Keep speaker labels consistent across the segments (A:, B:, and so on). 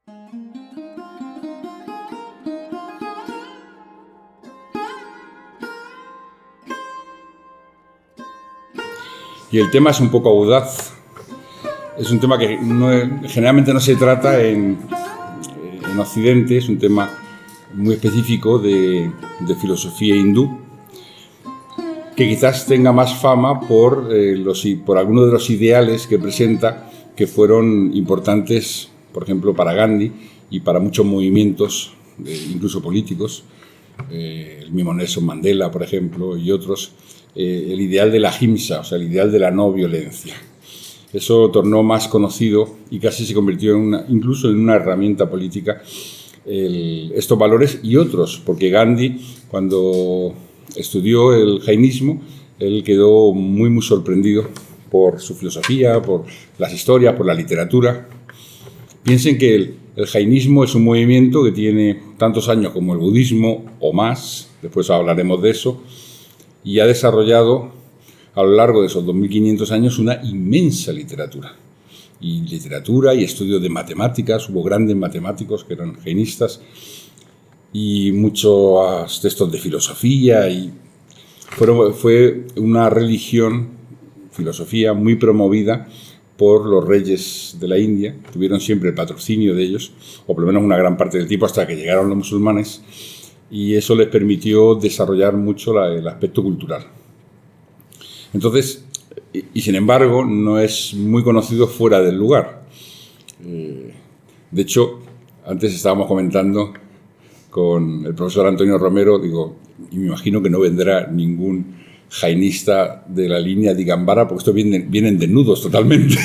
A: Y el tema es un poco audaz. Es un tema que generalmente no se trata en Occidente. Es un tema muy específico de filosofía hindú, que quizás tenga más fama por algunos de los ideales que presenta, que fueron importantes, por ejemplo, para Gandhi y para muchos movimientos, incluso políticos, el mismo Nelson Mandela, por ejemplo, y otros. El ideal de la ahimsa, o sea, el ideal de la no violencia. Eso lo tornó más conocido y casi se convirtió incluso en una herramienta política, estos valores y otros, porque Gandhi, cuando estudió el jainismo, él quedó muy, muy sorprendido por su filosofía, por las historias, por la literatura. Piensen que el jainismo es un movimiento que tiene tantos años como el budismo o más, después hablaremos de eso, y ha desarrollado a lo largo de esos 2500 años una inmensa literatura. Y estudios de matemáticas, hubo grandes matemáticos que eran jainistas, y muchos textos de filosofía, y fue una religión, filosofía muy promovida por los reyes de la India. Tuvieron siempre el patrocinio de ellos, o por lo menos una gran parte del tiempo, hasta que llegaron los musulmanes, y eso les permitió desarrollar mucho el aspecto cultural. Entonces, y sin embargo, no es muy conocido fuera del lugar. De hecho, antes estábamos comentando con el profesor Antonio Romero, y me imagino que no vendrá ningún jainista de la línea Digambara, porque estos vienen desnudos totalmente,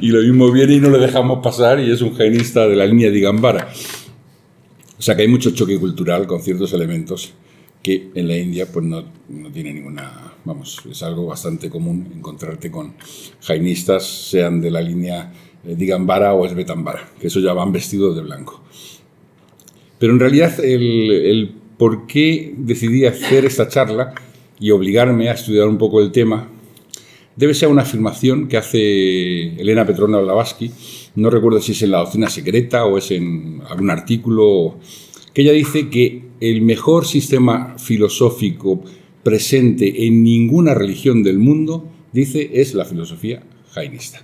A: y lo mismo viene y no le dejamos pasar, y es un jainista de la línea Digambara. O sea que hay mucho choque cultural con ciertos elementos que en la India pues no tiene ninguna... es algo bastante común encontrarte con jainistas, sean de la línea Digambara o Svetambara, que eso ya van vestidos de blanco. Pero en realidad el por qué decidí hacer esta charla y obligarme a estudiar un poco el tema debe ser una afirmación que hace Elena Petrovna Blavatsky. No recuerdo si es en La doctrina secreta o es en algún artículo, que ella dice que el mejor sistema filosófico presente en ninguna religión del mundo, dice, es la filosofía jainista.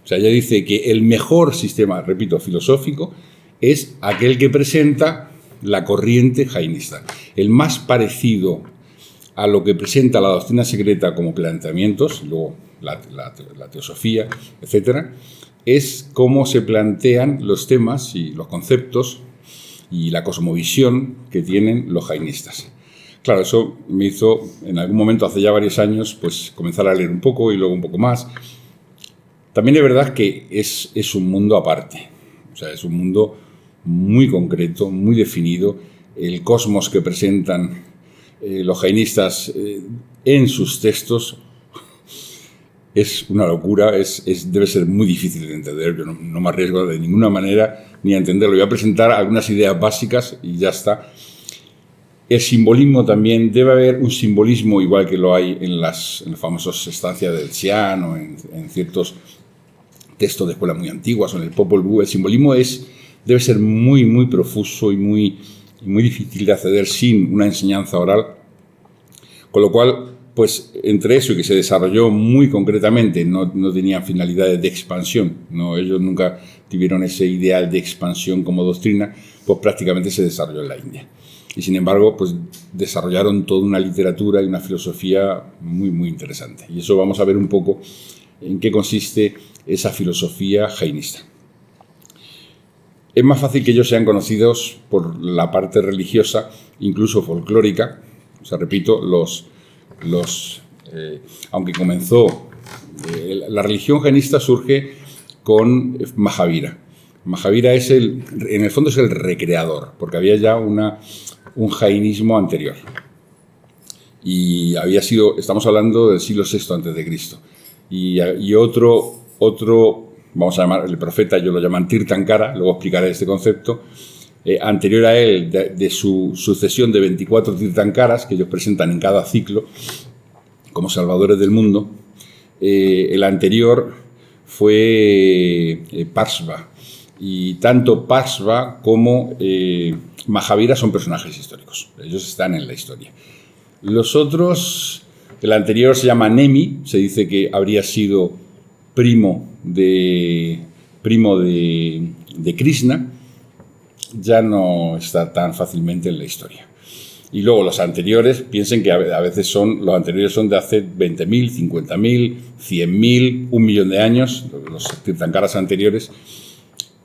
A: O sea, ella dice que el mejor sistema, repito, filosófico, es aquel que presenta la corriente jainista. El más parecido a lo que presenta la doctrina secreta como planteamientos, luego la teosofía, etcétera, es cómo se plantean los temas y los conceptos y la cosmovisión que tienen los jainistas. Claro, eso me hizo, en algún momento, hace ya varios años, pues comenzar a leer un poco y luego un poco más. También es verdad que es un mundo aparte, o sea, es un mundo muy concreto, muy definido. El cosmos que presentan los jainistas en sus textos es una locura, debe ser muy difícil de entender. Yo no me arriesgo de ninguna manera ni a entenderlo. Voy a presentar algunas ideas básicas y ya está. El simbolismo también, debe haber un simbolismo igual que lo hay en las famosas estancias del Xi'an o en ciertos textos de escuelas muy antiguas o en el Popol Vuh. El simbolismo debe ser muy, muy profuso y muy difícil de acceder sin una enseñanza oral. Con lo cual, pues entre eso y que se desarrolló muy concretamente, no tenían finalidades de expansión, ellos nunca tuvieron ese ideal de expansión como doctrina, pues prácticamente se desarrolló en la India. Y sin embargo, pues desarrollaron toda una literatura y una filosofía muy, muy interesante. Y eso vamos a ver un poco en qué consiste esa filosofía jainista. Es más fácil que ellos sean conocidos por la parte religiosa, incluso folclórica. O sea, repito, aunque comenzó, la religión jainista surge con Mahavira. Mahavira en el fondo es el recreador, porque había ya un jainismo anterior. Y estamos hablando del siglo VI a.C. Y otro, vamos a llamar, el profeta, ellos lo llaman Tirthankara, luego explicaré este concepto, anterior a él, de su sucesión de 24 Tirthankaras, que ellos presentan en cada ciclo como salvadores del mundo. El anterior fue Parsva, Y tanto Pashva como Mahavira son personajes históricos. Ellos están en la historia. Los otros, el anterior se llama Nemi, se dice que habría sido primo de Krishna, ya no está tan fácilmente en la historia. Y luego los anteriores, piensen que a veces los anteriores son de hace 20.000, 50.000, 100.000, 1.000.000 de años, los Tirthankaras anteriores.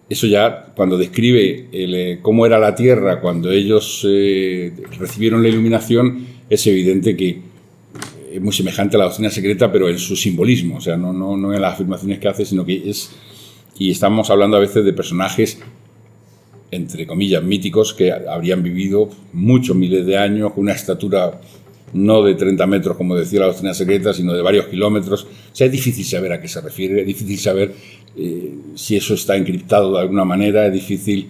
A: Eso ya, cuando describe cómo era la Tierra cuando ellos recibieron la iluminación, es evidente que es muy semejante a la doctrina secreta, pero en su simbolismo, o sea, no en las afirmaciones que hace, sino que es... Y estamos hablando a veces de personajes, entre comillas, míticos, que habrían vivido muchos miles de años, con una estatura no de 30 metros, como decía la doctrina secreta, sino de varios kilómetros. O sea, es difícil saber a qué se refiere, es difícil saber si eso está encriptado de alguna manera, es difícil...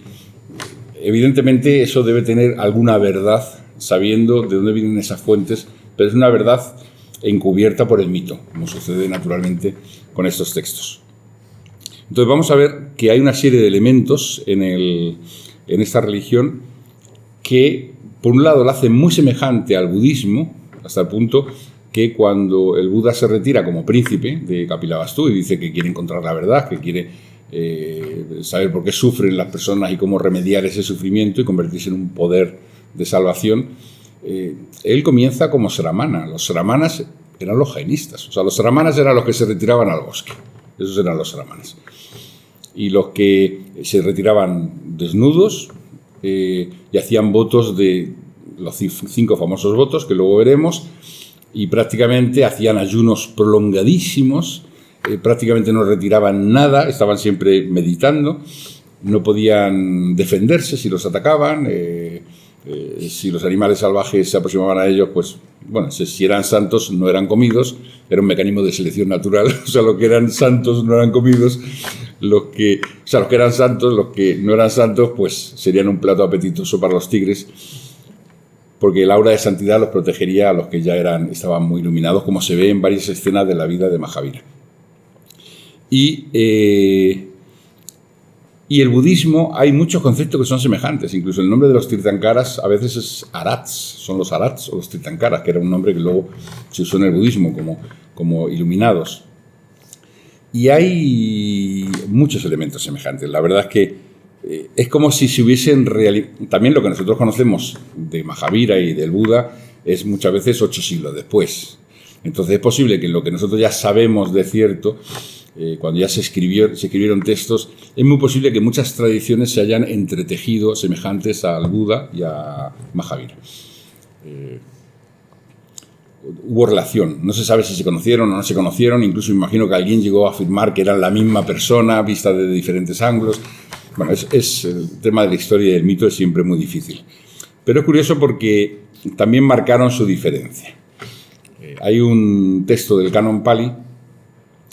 A: Evidentemente, eso debe tener alguna verdad, sabiendo de dónde vienen esas fuentes, pero es una verdad encubierta por el mito, como sucede naturalmente con estos textos. Entonces vamos a ver que hay una serie de elementos en esta religión que, por un lado, la hacen muy semejante al budismo, hasta el punto que cuando el Buda se retira como príncipe de Kapilavastu y dice que quiere encontrar la verdad, que quiere saber por qué sufren las personas y cómo remediar ese sufrimiento y convertirse en un poder de salvación, él comienza como sramana. Los sramanas eran los jainistas, o sea, los sramanas eran los que se retiraban al bosque, esos eran los sramanas. Y los que se retiraban desnudos y hacían votos de los 5 famosos votos, que luego veremos, y prácticamente hacían ayunos prolongadísimos, prácticamente no retiraban nada, estaban siempre meditando, no podían defenderse si los atacaban, si los animales salvajes se aproximaban a ellos, pues, bueno, si eran santos no eran comidos, era un mecanismo de selección natural, o sea, los que eran santos no eran comidos, los que eran santos, los que no eran santos, pues serían un plato apetitoso para los tigres, porque el aura de santidad los protegería a los que ya estaban muy iluminados, como se ve en varias escenas de la vida de Mahavira. Y el budismo, hay muchos conceptos que son semejantes, incluso el nombre de los Tirthankaras a veces es Arats, son los Arats o los Tirthankaras, que era un nombre que luego se usó en el budismo como iluminados. Y hay muchos elementos semejantes. La verdad es que es como si se hubiesen también lo que nosotros conocemos de Mahavira y del Buda es muchas veces 8 siglos después. Entonces es posible que lo que nosotros ya sabemos de cierto, cuando ya se escribieron textos, es muy posible que muchas tradiciones se hayan entretejido semejantes al Buda y a Mahavira. Hubo relación, no se sabe si se conocieron o no se conocieron, incluso me imagino que alguien llegó a afirmar que eran la misma persona vista desde diferentes ángulos. Bueno, el tema de la historia y del mito es siempre muy difícil. Pero es curioso porque también marcaron su diferencia. Hay un texto del Canon Pali.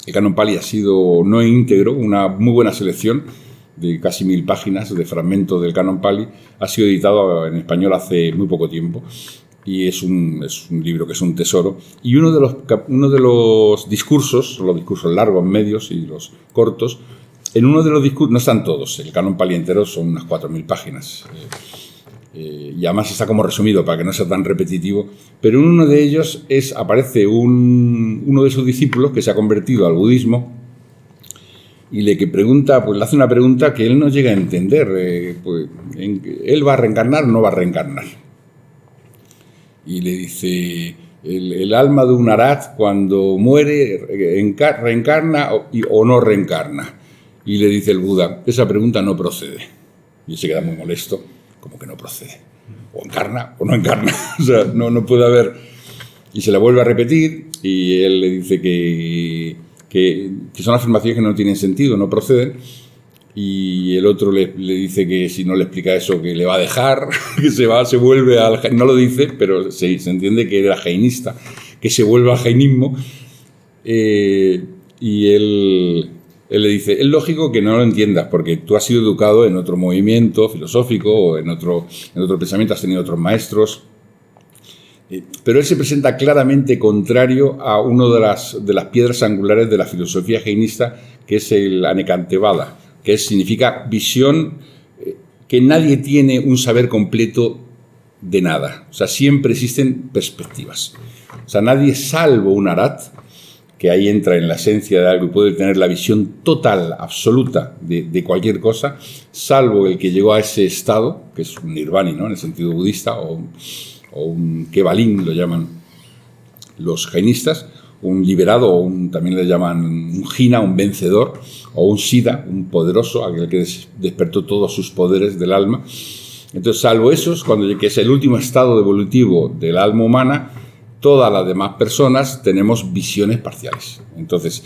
A: El Canon Pali ha sido no íntegro, una muy buena selección de casi 1000 páginas de fragmentos del Canon Pali. Ha sido editado en español hace muy poco tiempo y es un libro que es un tesoro. Y uno de los discursos, los discursos largos, medios y los cortos, en uno de los discursos, no están todos, el Canon Pali entero son unas 4000 páginas. Y además está como resumido para que no sea tan repetitivo, pero en uno de ellos aparece uno de sus discípulos que se ha convertido al budismo y le hace una pregunta que él no llega a entender. ¿Él va a reencarnar o no va a reencarnar? Y le dice, el alma de un arat cuando muere reencarna o no reencarna. Y le dice el Buda, esa pregunta no procede. Y se queda muy molesto. Como que no procede. O encarna o no encarna. O sea, no puede haber. Y se la vuelve a repetir y él le dice que son afirmaciones que no tienen sentido, no proceden. Y el otro le dice que si no le explica eso, que le va a dejar, que se vuelve al... No lo dice, pero se entiende que era jainista, que se vuelve al jainismo. Y él le dice, es lógico que no lo entiendas porque tú has sido educado en otro movimiento filosófico o en otro pensamiento, has tenido otros maestros, pero él se presenta claramente contrario a una de las piedras angulares de la filosofía jainista, que es el Anekantevada, que significa visión, que nadie tiene un saber completo de nada. O sea, siempre existen perspectivas. O sea, nadie, salvo un Arhat, que ahí entra en la esencia de algo y puede tener la visión total, absoluta de cualquier cosa, salvo el que llegó a ese estado, que es un nirvani, ¿no?, en el sentido budista, o un kevalin, lo llaman los jainistas, un liberado, o también le llaman un jina, un vencedor, o un siddha, un poderoso, aquel que despertó todos sus poderes del alma. Entonces, salvo esos, que es el último estado evolutivo del alma humana, todas las demás personas tenemos visiones parciales. Entonces,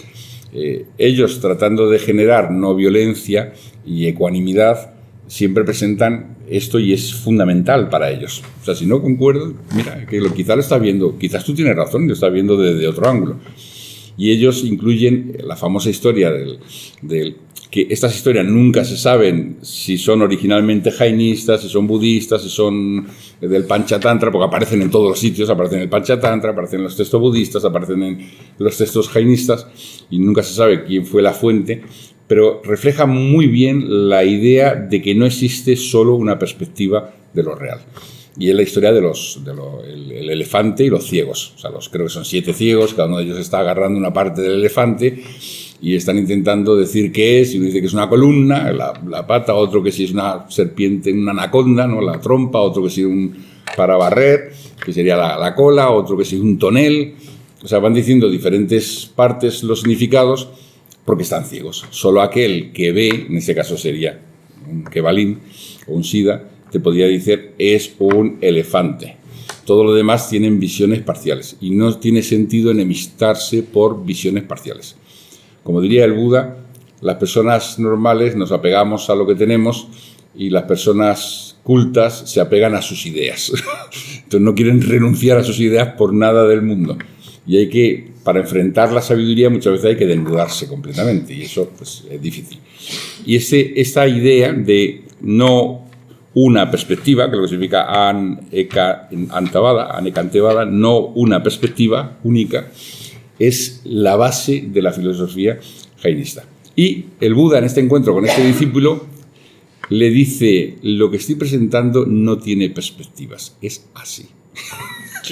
A: ellos, tratando de generar no violencia y ecuanimidad, siempre presentan esto y es fundamental para ellos. O sea, si no concuerdan, mira, que quizás lo estás viendo, quizás tú tienes razón, lo estás viendo desde otro ángulo. Y ellos incluyen la famosa historia que estas historias nunca se saben si son originalmente jainistas, si son budistas, si son del Panchatantra, porque aparecen en todos los sitios, aparecen en el Panchatantra, aparecen en los textos budistas, aparecen en los textos jainistas, y nunca se sabe quién fue la fuente, pero refleja muy bien la idea de que no existe solo una perspectiva de lo real. Y es la historia del elefante y los ciegos. O sea, creo que son 7 ciegos, cada uno de ellos está agarrando una parte del elefante y están intentando decir qué es, y uno dice que es una columna, la pata, otro que si es una serpiente, una anaconda, ¿no?, la trompa, otro que si es para barrer, que sería la cola, otro que si es un tonel. O sea, van diciendo diferentes partes los significados porque están ciegos. Solo aquel que ve, en este caso sería un kevalin o un siddha, te podría decir es un elefante. Todo lo demás tienen visiones parciales y no tiene sentido enemistarse por visiones parciales. Como diría el Buda, las personas normales nos apegamos a lo que tenemos y las personas cultas se apegan a sus ideas. Entonces no quieren renunciar a sus ideas por nada del mundo. Y para enfrentar la sabiduría muchas veces hay que desnudarse completamente y eso pues, es difícil. Y esta idea de no una perspectiva, que lo que significa anekantevada, no una perspectiva única, es la base de la filosofía jainista. Y el Buda, en este encuentro con este discípulo, le dice: lo que estoy presentando no tiene perspectivas, es así.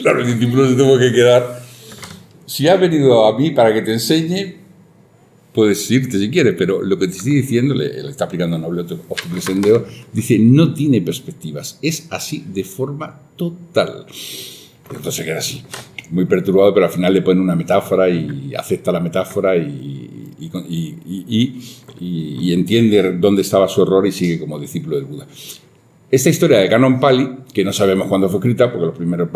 A: Claro, el discípulo se tuvo que quedar. Si has venido a mí para que te enseñe, puedes irte si quieres, pero lo que te estoy diciendo, le está aplicando Noble Octuple Sendeo, dice: no tiene perspectivas, es así de forma total. Entonces se queda así, muy perturbado, pero al final le pone una metáfora y acepta la metáfora y entiende dónde estaba su error y sigue como discípulo del Buda. Esta historia de Canon Pali, que no sabemos cuándo fue escrita, porque el primer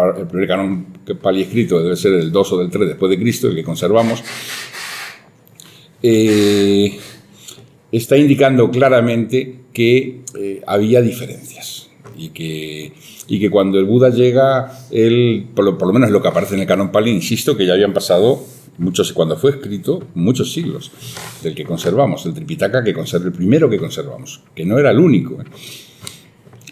A: Canon Pali escrito debe ser del 2 o del 3 después de Cristo, el que conservamos, está indicando claramente que había diferencias y que cuando el Buda llega, por lo menos lo que aparece en el Canon Pali, insisto, que ya habían pasado cuando fue escrito, muchos siglos del que conservamos, el Tripitaka el primero que conservamos, que no era el único,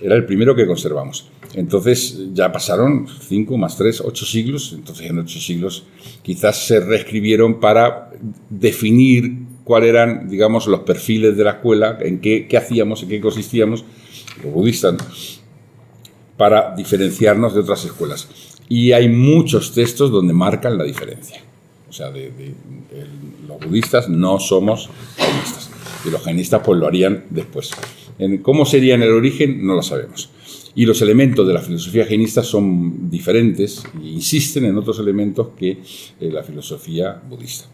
A: era el primero que conservamos. Entonces ya pasaron 5 más 3, 8 siglos, entonces en 8 siglos quizás se reescribieron para definir cuáles eran, digamos, los perfiles de la escuela, en qué hacíamos, en qué consistíamos, los budistas, para diferenciarnos de otras escuelas. Y hay muchos textos donde marcan la diferencia. O sea, los budistas no somos jainistas, y los jainistas pues lo harían después. ¿Cómo sería en el origen? No lo sabemos. Y los elementos de la filosofía jainista son diferentes e insisten en otros elementos que la filosofía budista.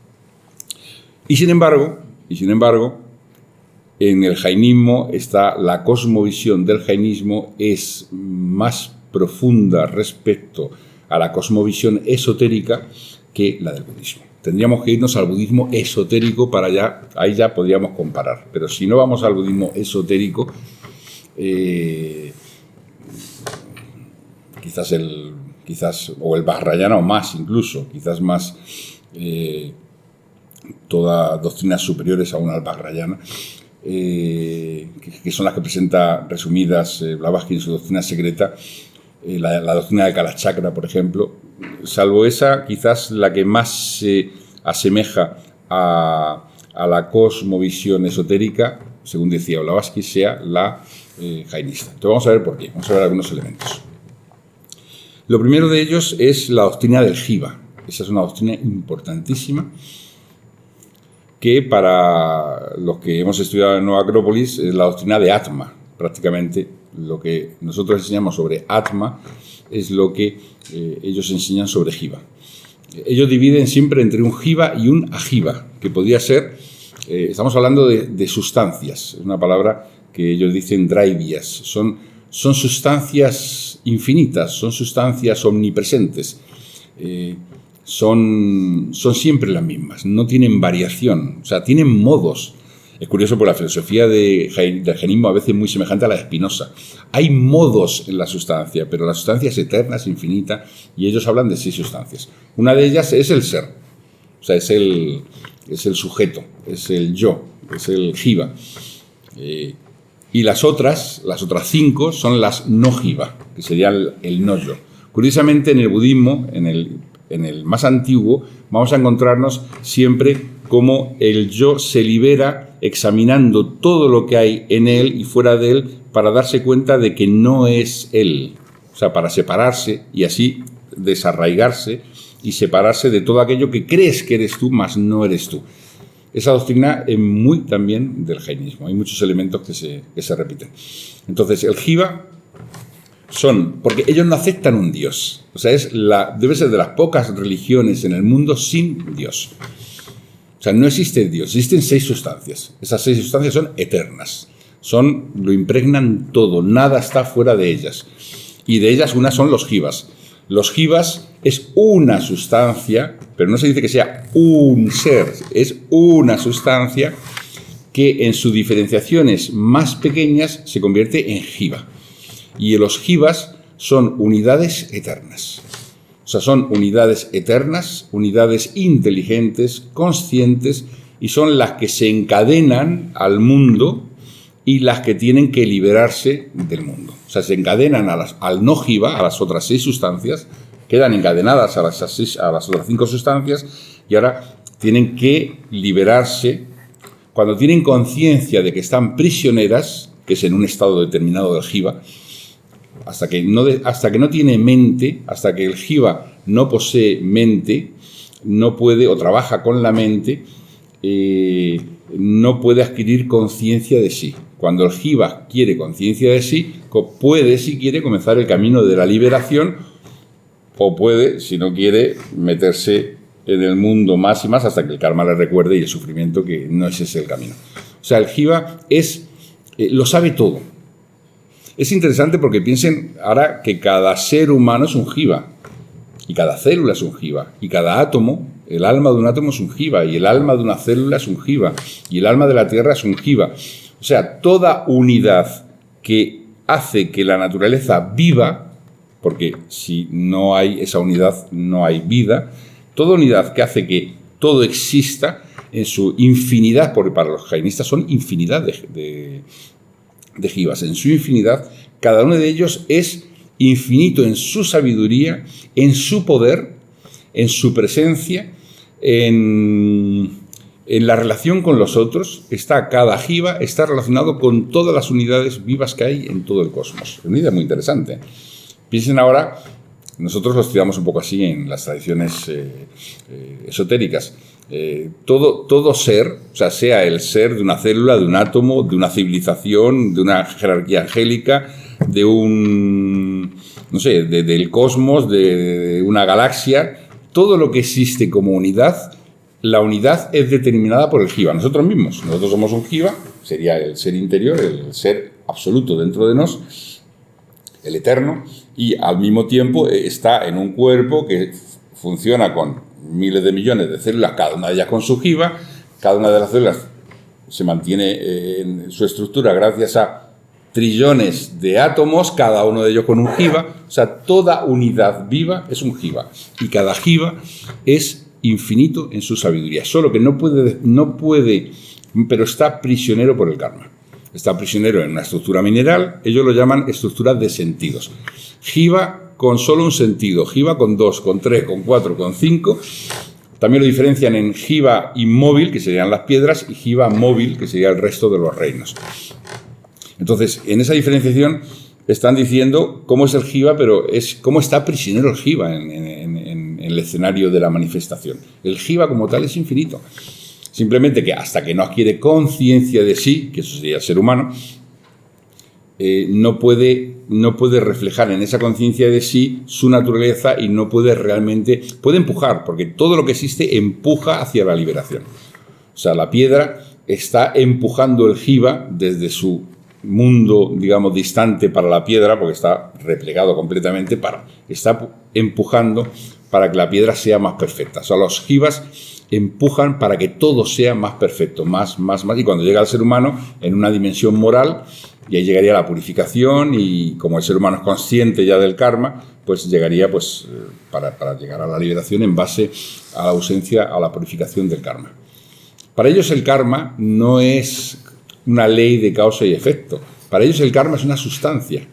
A: Y sin embargo, en el jainismo está la cosmovisión del jainismo es más profunda respecto a la cosmovisión esotérica que la del budismo. Tendríamos que irnos al budismo esotérico ahí ya podríamos comparar. Pero si no vamos al budismo esotérico, quizás o el Vajrayana o más incluso, quizás más todas doctrinas superiores aún al Vajrayana, que son las que presenta resumidas Blavatsky en su doctrina secreta, la doctrina de Kalachakra, por ejemplo. Salvo esa, quizás la que más se asemeja a la cosmovisión esotérica según decía Blavatsky, sea la jainista. Entonces vamos a ver por qué, vamos a ver algunos elementos. Lo primero de ellos es la doctrina del Jiva. Esa es una doctrina importantísima que para los que hemos estudiado en Nueva Acrópolis es la doctrina de Atma. Prácticamente lo que nosotros enseñamos sobre Atma es lo que ellos enseñan sobre Jiva. Ellos dividen siempre entre un Jiva y un Ajiva, que podría ser, estamos hablando de sustancias, es una palabra que ellos dicen draivyas, son sustancias infinitas, son sustancias omnipresentes, son siempre las mismas, no tienen variación, o sea, tienen modos. Es curioso porque la filosofía del jainismo a veces es muy semejante a la de Spinoza. Hay modos en la sustancia, pero la sustancia es eterna, es infinita, y ellos hablan de 6 sustancias. Una de ellas es el ser, o sea, es el sujeto, es el yo, es el jiva. Y las otras 5 son las no jiva, que sería el no yo. Curiosamente, en el budismo, en el más antiguo, vamos a encontrarnos siempre cómo el yo se libera examinando todo lo que hay en él y fuera de él para darse cuenta de que no es él. O sea, para separarse y así desarraigarse y separarse de todo aquello que crees que eres tú, mas no eres tú. Esa doctrina es muy también del jainismo. Hay muchos elementos que se repiten. Entonces, el jiva porque ellos no aceptan un Dios. O sea, debe ser de las pocas religiones en el mundo sin Dios. O sea, no existe Dios, existen 6 sustancias. Esas 6 sustancias son eternas. Lo impregnan todo, nada está fuera de ellas. Y de ellas una son los jivas. Los jivas es una sustancia, pero no se dice que sea un ser, es una sustancia que en sus diferenciaciones más pequeñas se convierte en jiva. Y los jivas son unidades eternas. O sea, son unidades eternas, unidades inteligentes, conscientes, y son las que se encadenan al mundo y las que tienen que liberarse del mundo. O sea, se encadenan al no jiva, a las otras 6 sustancias, quedan encadenadas a las otras 5 sustancias, y ahora tienen que liberarse. Cuando tienen conciencia de que están prisioneras, que es en un estado determinado del jiva, hasta que no tiene mente, hasta que el jiva no posee mente, no puede, o trabaja con la mente, no puede adquirir conciencia de sí. Cuando el jiva quiere conciencia de sí, puede, si quiere, comenzar el camino de la liberación, o puede, si no quiere, meterse en el mundo más y más hasta que el karma le recuerde y el sufrimiento que no es ese el camino. O sea, el jiva lo sabe todo. Es interesante porque piensen ahora que cada ser humano es un jiva, y cada célula es un jiva, y cada átomo, el alma de un átomo es un jiva, y el alma de una célula es un jiva, y el alma de la Tierra es un jiva. O sea, toda unidad que hace que la naturaleza viva, porque si no hay esa unidad no hay vida, toda unidad que hace que todo exista en su infinidad, porque para los jainistas son infinidad de jivas, en su infinidad, cada uno de ellos es infinito en su sabiduría, en su poder, en su presencia, en la relación con los otros. Cada jiva está relacionado con todas las unidades vivas que hay en todo el cosmos. Es una idea muy interesante. Piensen ahora, nosotros lo estudiamos un poco así en las tradiciones esotéricas. Todo ser, o sea el ser de una célula, de un átomo, de una civilización, de una jerarquía angélica, de del cosmos, de una galaxia, todo lo que existe como unidad, la unidad es determinada por el jiva, nosotros mismos. Nosotros somos un jiva, sería el ser interior, el ser absoluto dentro de nos, el eterno, y al mismo tiempo está en un cuerpo que funciona con miles de millones de células, cada una de ellas con su jiva. Cada una de las células se mantiene en su estructura gracias a trillones de átomos, cada uno de ellos con un jiva. O sea, toda unidad viva es un jiva, y cada jiva es infinito en su sabiduría, solo que no puede, pero está prisionero por el karma. Está prisionero en una estructura mineral, ellos lo llaman estructura de sentidos. Jiva con solo un sentido, jiva con 2, con 3, con 4, con 5, También lo diferencian en jiva inmóvil, que serían las piedras, y jiva móvil, que sería el resto de los reinos. Entonces, en esa diferenciación están diciendo cómo es el jiva, pero es cómo está prisionero el jiva en el escenario de la manifestación. El jiva como tal es infinito. Simplemente que hasta que no adquiere conciencia de sí, que eso sería el ser humano, no puede reflejar en esa conciencia de sí su naturaleza y no puede realmente... Puede empujar, porque todo lo que existe empuja hacia la liberación. O sea, la piedra está empujando el jiva desde su mundo, digamos, distante para la piedra, porque está replegado completamente, está empujando para que la piedra sea más perfecta. O sea, los jivas empujan para que todo sea más perfecto, más, y cuando llega al ser humano en una dimensión moral, y ahí llegaría la purificación, y como el ser humano es consciente ya del karma, pues llegaría para llegar a la liberación en base a la ausencia, a la purificación del karma. Para ellos el karma no es una ley de causa y efecto. Para ellos el karma es una sustancia.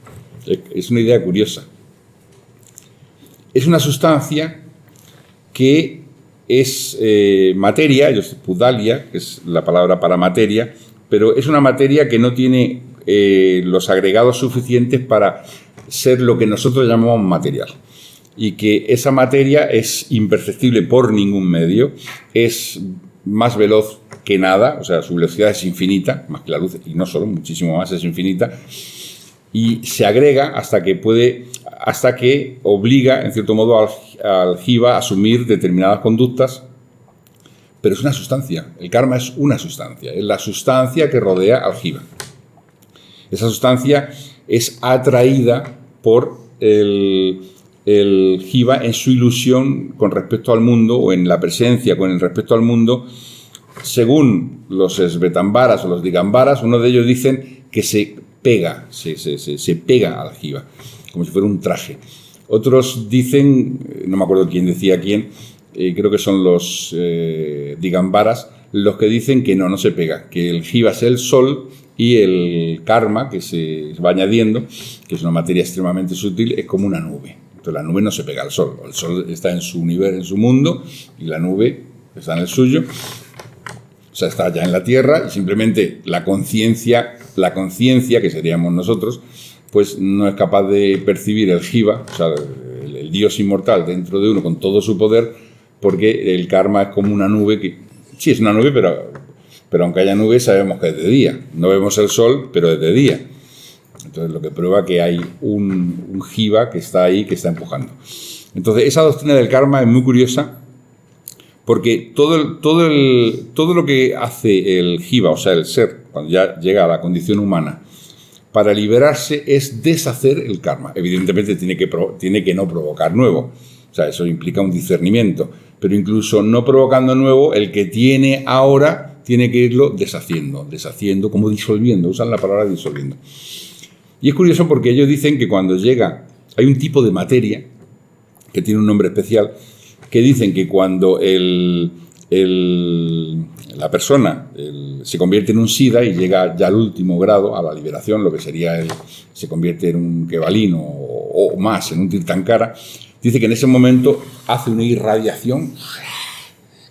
A: Es una idea curiosa. Es una sustancia que es materia, pudalia, que es la palabra para materia, pero es una materia que no tiene los agregados suficientes para ser lo que nosotros llamamos material. Y que esa materia es imperceptible por ningún medio, es más veloz que nada, o sea, su velocidad es infinita, más que la luz, y no solo, muchísimo más, es infinita, y se agrega hasta que obliga, en cierto modo, al jiva a asumir determinadas conductas, pero es una sustancia. El karma es una sustancia, es la sustancia que rodea al jiva. Esa sustancia es atraída por el jiva en su ilusión con respecto al mundo, o en la presencia con respecto al mundo. Según los svetambaras o los digambaras, uno de ellos dicen que se pega al jiva, como si fuera un traje. Otros dicen, no me acuerdo quién decía quién, creo que son los digambaras, los que dicen que no se pega, que el jiva es el sol y el karma que se va añadiendo, que es una materia extremadamente sutil, es como una nube. Entonces la nube no se pega al sol, el sol está en su universo, en su mundo, y la nube está en el suyo. O sea, está ya en la tierra, y simplemente la conciencia, que seríamos nosotros, pues no es capaz de percibir el jiva, o sea, el Dios inmortal dentro de uno con todo su poder, porque el karma es como una nube que... Sí, es una nube, pero aunque haya nube sabemos que es de día. No vemos el sol, pero es de día. Entonces, lo que prueba que hay un jiva que está ahí, que está empujando. Entonces, esa doctrina del karma es muy curiosa, porque todo lo que hace el jiva, o sea, el ser, cuando ya llega a la condición humana, para liberarse es deshacer el karma. Evidentemente tiene que no provocar nuevo. O sea, eso implica un discernimiento. Pero incluso no provocando nuevo, el que tiene ahora tiene que irlo deshaciendo, como disolviendo. Usan la palabra disolviendo. Y es curioso porque ellos dicen que cuando hay un tipo de materia que tiene un nombre especial, que dicen que cuando la persona se convierte en un siddha y llega ya al último grado, a la liberación, lo que sería se convierte en un kevalino o más, en un tirthankara, dice que en ese momento hace una irradiación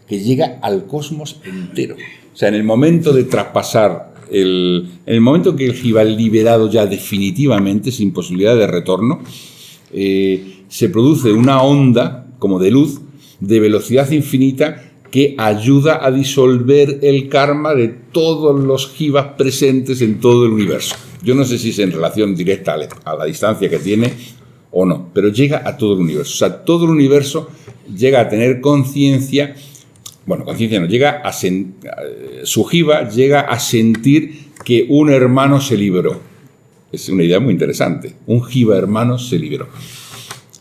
A: que llega al cosmos entero. O sea, en el momento de traspasar, en el momento que el jiva es liberado ya definitivamente, sin posibilidad de retorno, se produce una onda como de luz de velocidad infinita que ayuda a disolver el karma de todos los jivas presentes en todo el universo. Yo no sé si es en relación directa a la distancia que tiene o no, pero llega a todo el universo. O sea, todo el universo llega a tener conciencia, conciencia no, su jiva llega a sentir que un hermano se liberó. Es una idea muy interesante. Un jiva hermano se liberó.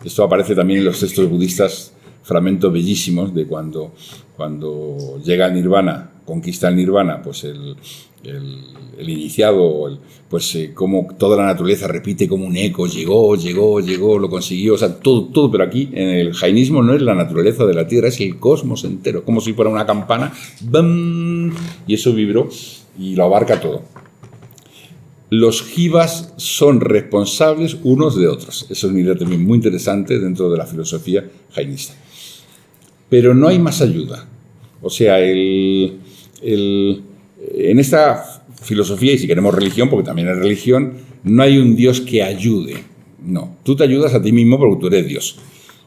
A: Esto aparece también en los textos budistas, fragmentos bellísimos de cuando llega al nirvana, conquista el nirvana, pues el iniciado, como toda la naturaleza repite como un eco, llegó, lo consiguió, o sea, todo, pero aquí en el jainismo no es la naturaleza de la Tierra, es el cosmos entero, como si fuera una campana, ¡bam! Y eso vibró y lo abarca todo. Los jivas son responsables unos de otros. Eso es una idea también muy interesante dentro de la filosofía jainista. pero no hay más ayuda. O sea, en esta filosofía, y si queremos religión, porque también es religión, no hay un Dios que ayude. No, tú te ayudas a ti mismo porque tú eres Dios.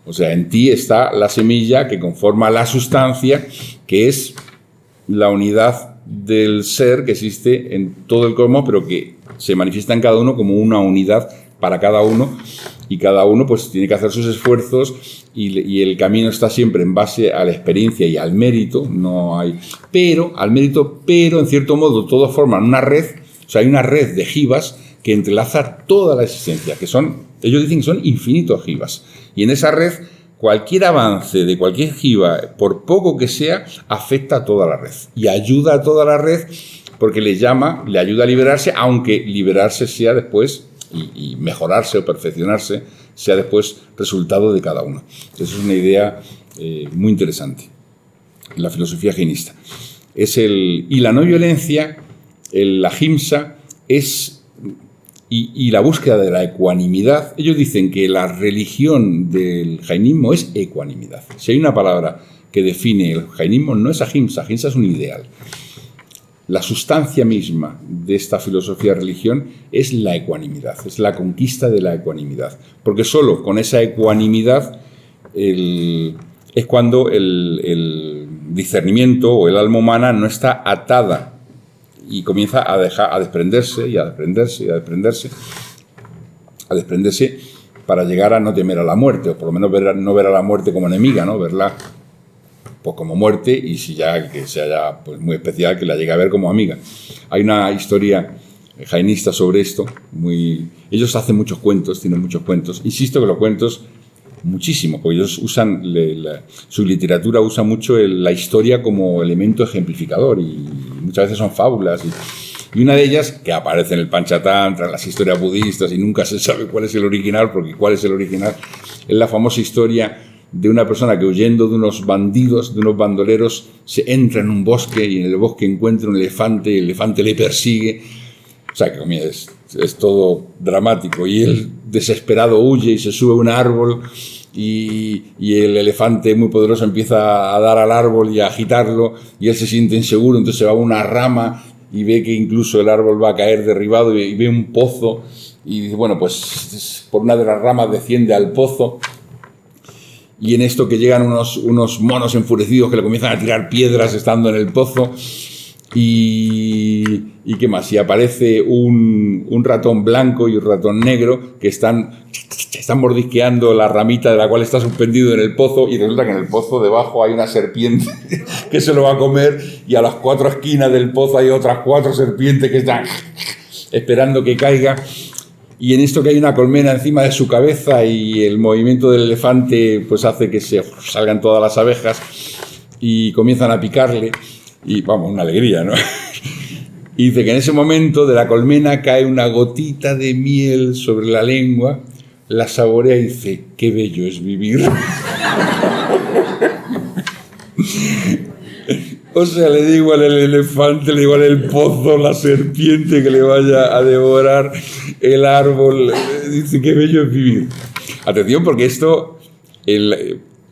A: O sea, en ti está la semilla que conforma la sustancia, que es la unidad del ser que existe en todo el cosmos, pero que se manifiesta en cada uno como una unidad para cada uno, y cada uno pues tiene que hacer sus esfuerzos, y el camino está siempre en base a la experiencia y al mérito, no hay, pero en cierto modo todos forman una red, o sea, hay una red de jivas que entrelaza toda la existencia, que ellos dicen que son infinitos jivas, y en esa red cualquier avance de cualquier jiva, por poco que sea, afecta a toda la red y ayuda a toda la red, porque le ayuda a liberarse, aunque liberarse sea después, y mejorarse o perfeccionarse sea después resultado de cada uno. Eso es una idea muy interesante, la filosofía jainista. Y la no violencia, la ahimsa, y la búsqueda de la ecuanimidad. Ellos dicen que la religión del jainismo es ecuanimidad. Si hay una palabra que define el jainismo, no es ahimsa es un ideal. La sustancia misma de esta filosofía de religión es la ecuanimidad, es la conquista de la ecuanimidad. Porque solo con esa ecuanimidad es cuando el discernimiento o el alma humana no está atada y comienza a desprenderse y a desprenderse y a desprenderse para llegar a no temer a la muerte, o por lo menos no ver a la muerte como enemiga, ¿no? Verla pues como muerte, y si ya que sea ya pues muy especial, que la llegue a ver como amiga. Hay una historia jainista sobre esto, ellos hacen muchos cuentos, tienen muchos cuentos. Insisto que los cuentos muchísimo, porque ellos usan su literatura usa mucho la historia como elemento ejemplificador, y muchas veces son fábulas, y una de ellas, que aparece en el Panchatantra, en las historias budistas, y nunca se sabe cuál es el original, porque cuál es el original, es la famosa historia de una persona que, huyendo de unos bandidos, de unos bandoleros, se entra en un bosque, y en el bosque encuentra un elefante, y el elefante le persigue. O sea, que es todo dramático, y él desesperado huye y se sube a un árbol, y el elefante muy poderoso empieza a dar al árbol y a agitarlo, y él se siente inseguro, entonces se va a una rama y ve que incluso el árbol va a caer derribado, y ve un pozo, y dice, bueno, pues por una de las ramas desciende al pozo, y en esto que llegan unos monos enfurecidos que le comienzan a tirar piedras estando en el pozo. Y qué más, y aparece un ratón blanco y un ratón negro que están mordisqueando la ramita de la cual está suspendido en el pozo, y resulta que en el pozo debajo hay una serpiente que se lo va a comer, y a las 4 esquinas del pozo hay otras 4 serpientes que están esperando que caiga, y en esto que hay una colmena encima de su cabeza, y el movimiento del elefante pues hace que se salgan todas las abejas y comienzan a picarle. Y vamos, una alegría, ¿no? Y dice que en ese momento de la colmena cae una gotita de miel sobre la lengua, la saborea y dice, qué bello es vivir. O sea, le da igual el elefante, le da igual el pozo, la serpiente que le vaya a devorar el árbol. Dice, qué bello es vivir. Atención, porque esto...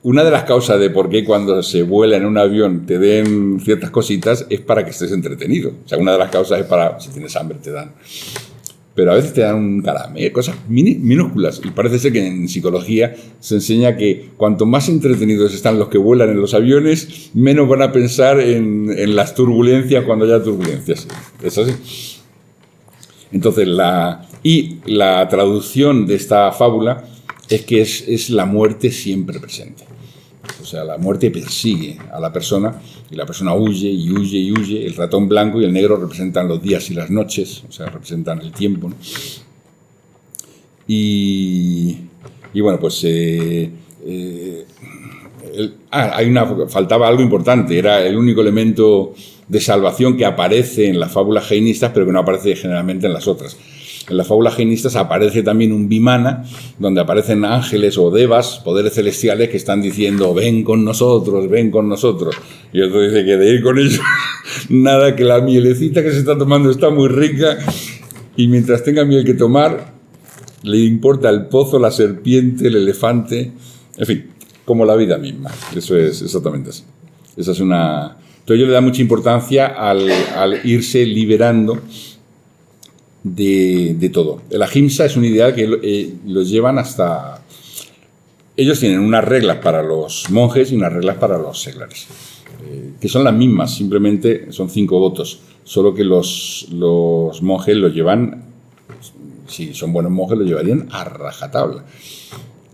A: Una de las causas de por qué cuando se vuela en un avión te den ciertas cositas es para que estés entretenido. O sea, una de las causas es para, si tienes hambre te dan. Pero a veces te dan un caramelo, cosas minúsculas. Y parece ser que en psicología se enseña que cuanto más entretenidos están los que vuelan en los aviones, menos van a pensar en las turbulencias cuando haya turbulencias. ¿Es así? Entonces, la traducción de esta fábula es que es la muerte siempre presente. O sea, la muerte persigue a la persona, y la persona huye y huye y huye. El ratón blanco y el negro representan los días y las noches, o sea, representan el tiempo, ¿no? Y bueno, pues faltaba algo importante. Era el único elemento de salvación que aparece en las fábulas jainistas, pero que no aparece generalmente en las otras. En las fábulas jainistas aparece también un vimana, donde aparecen ángeles o devas, poderes celestiales, que están diciendo, ven con nosotros, ven con nosotros. Y otro dice que de ir con ellos, nada, que la mielecita que se está tomando está muy rica, y mientras tenga miel que tomar, le importa el pozo, la serpiente, el elefante, en fin. como la vida misma. Eso es exactamente así. Esa es una... Entonces yo le da mucha importancia al irse liberando de todo. El ahimsa es un ideal que los llevan hasta... Ellos tienen unas reglas para los monjes y unas reglas para los seglares, que son las mismas, simplemente son 5 votos, solo que los monjes los llevan, si son buenos monjes, los llevarían a rajatabla.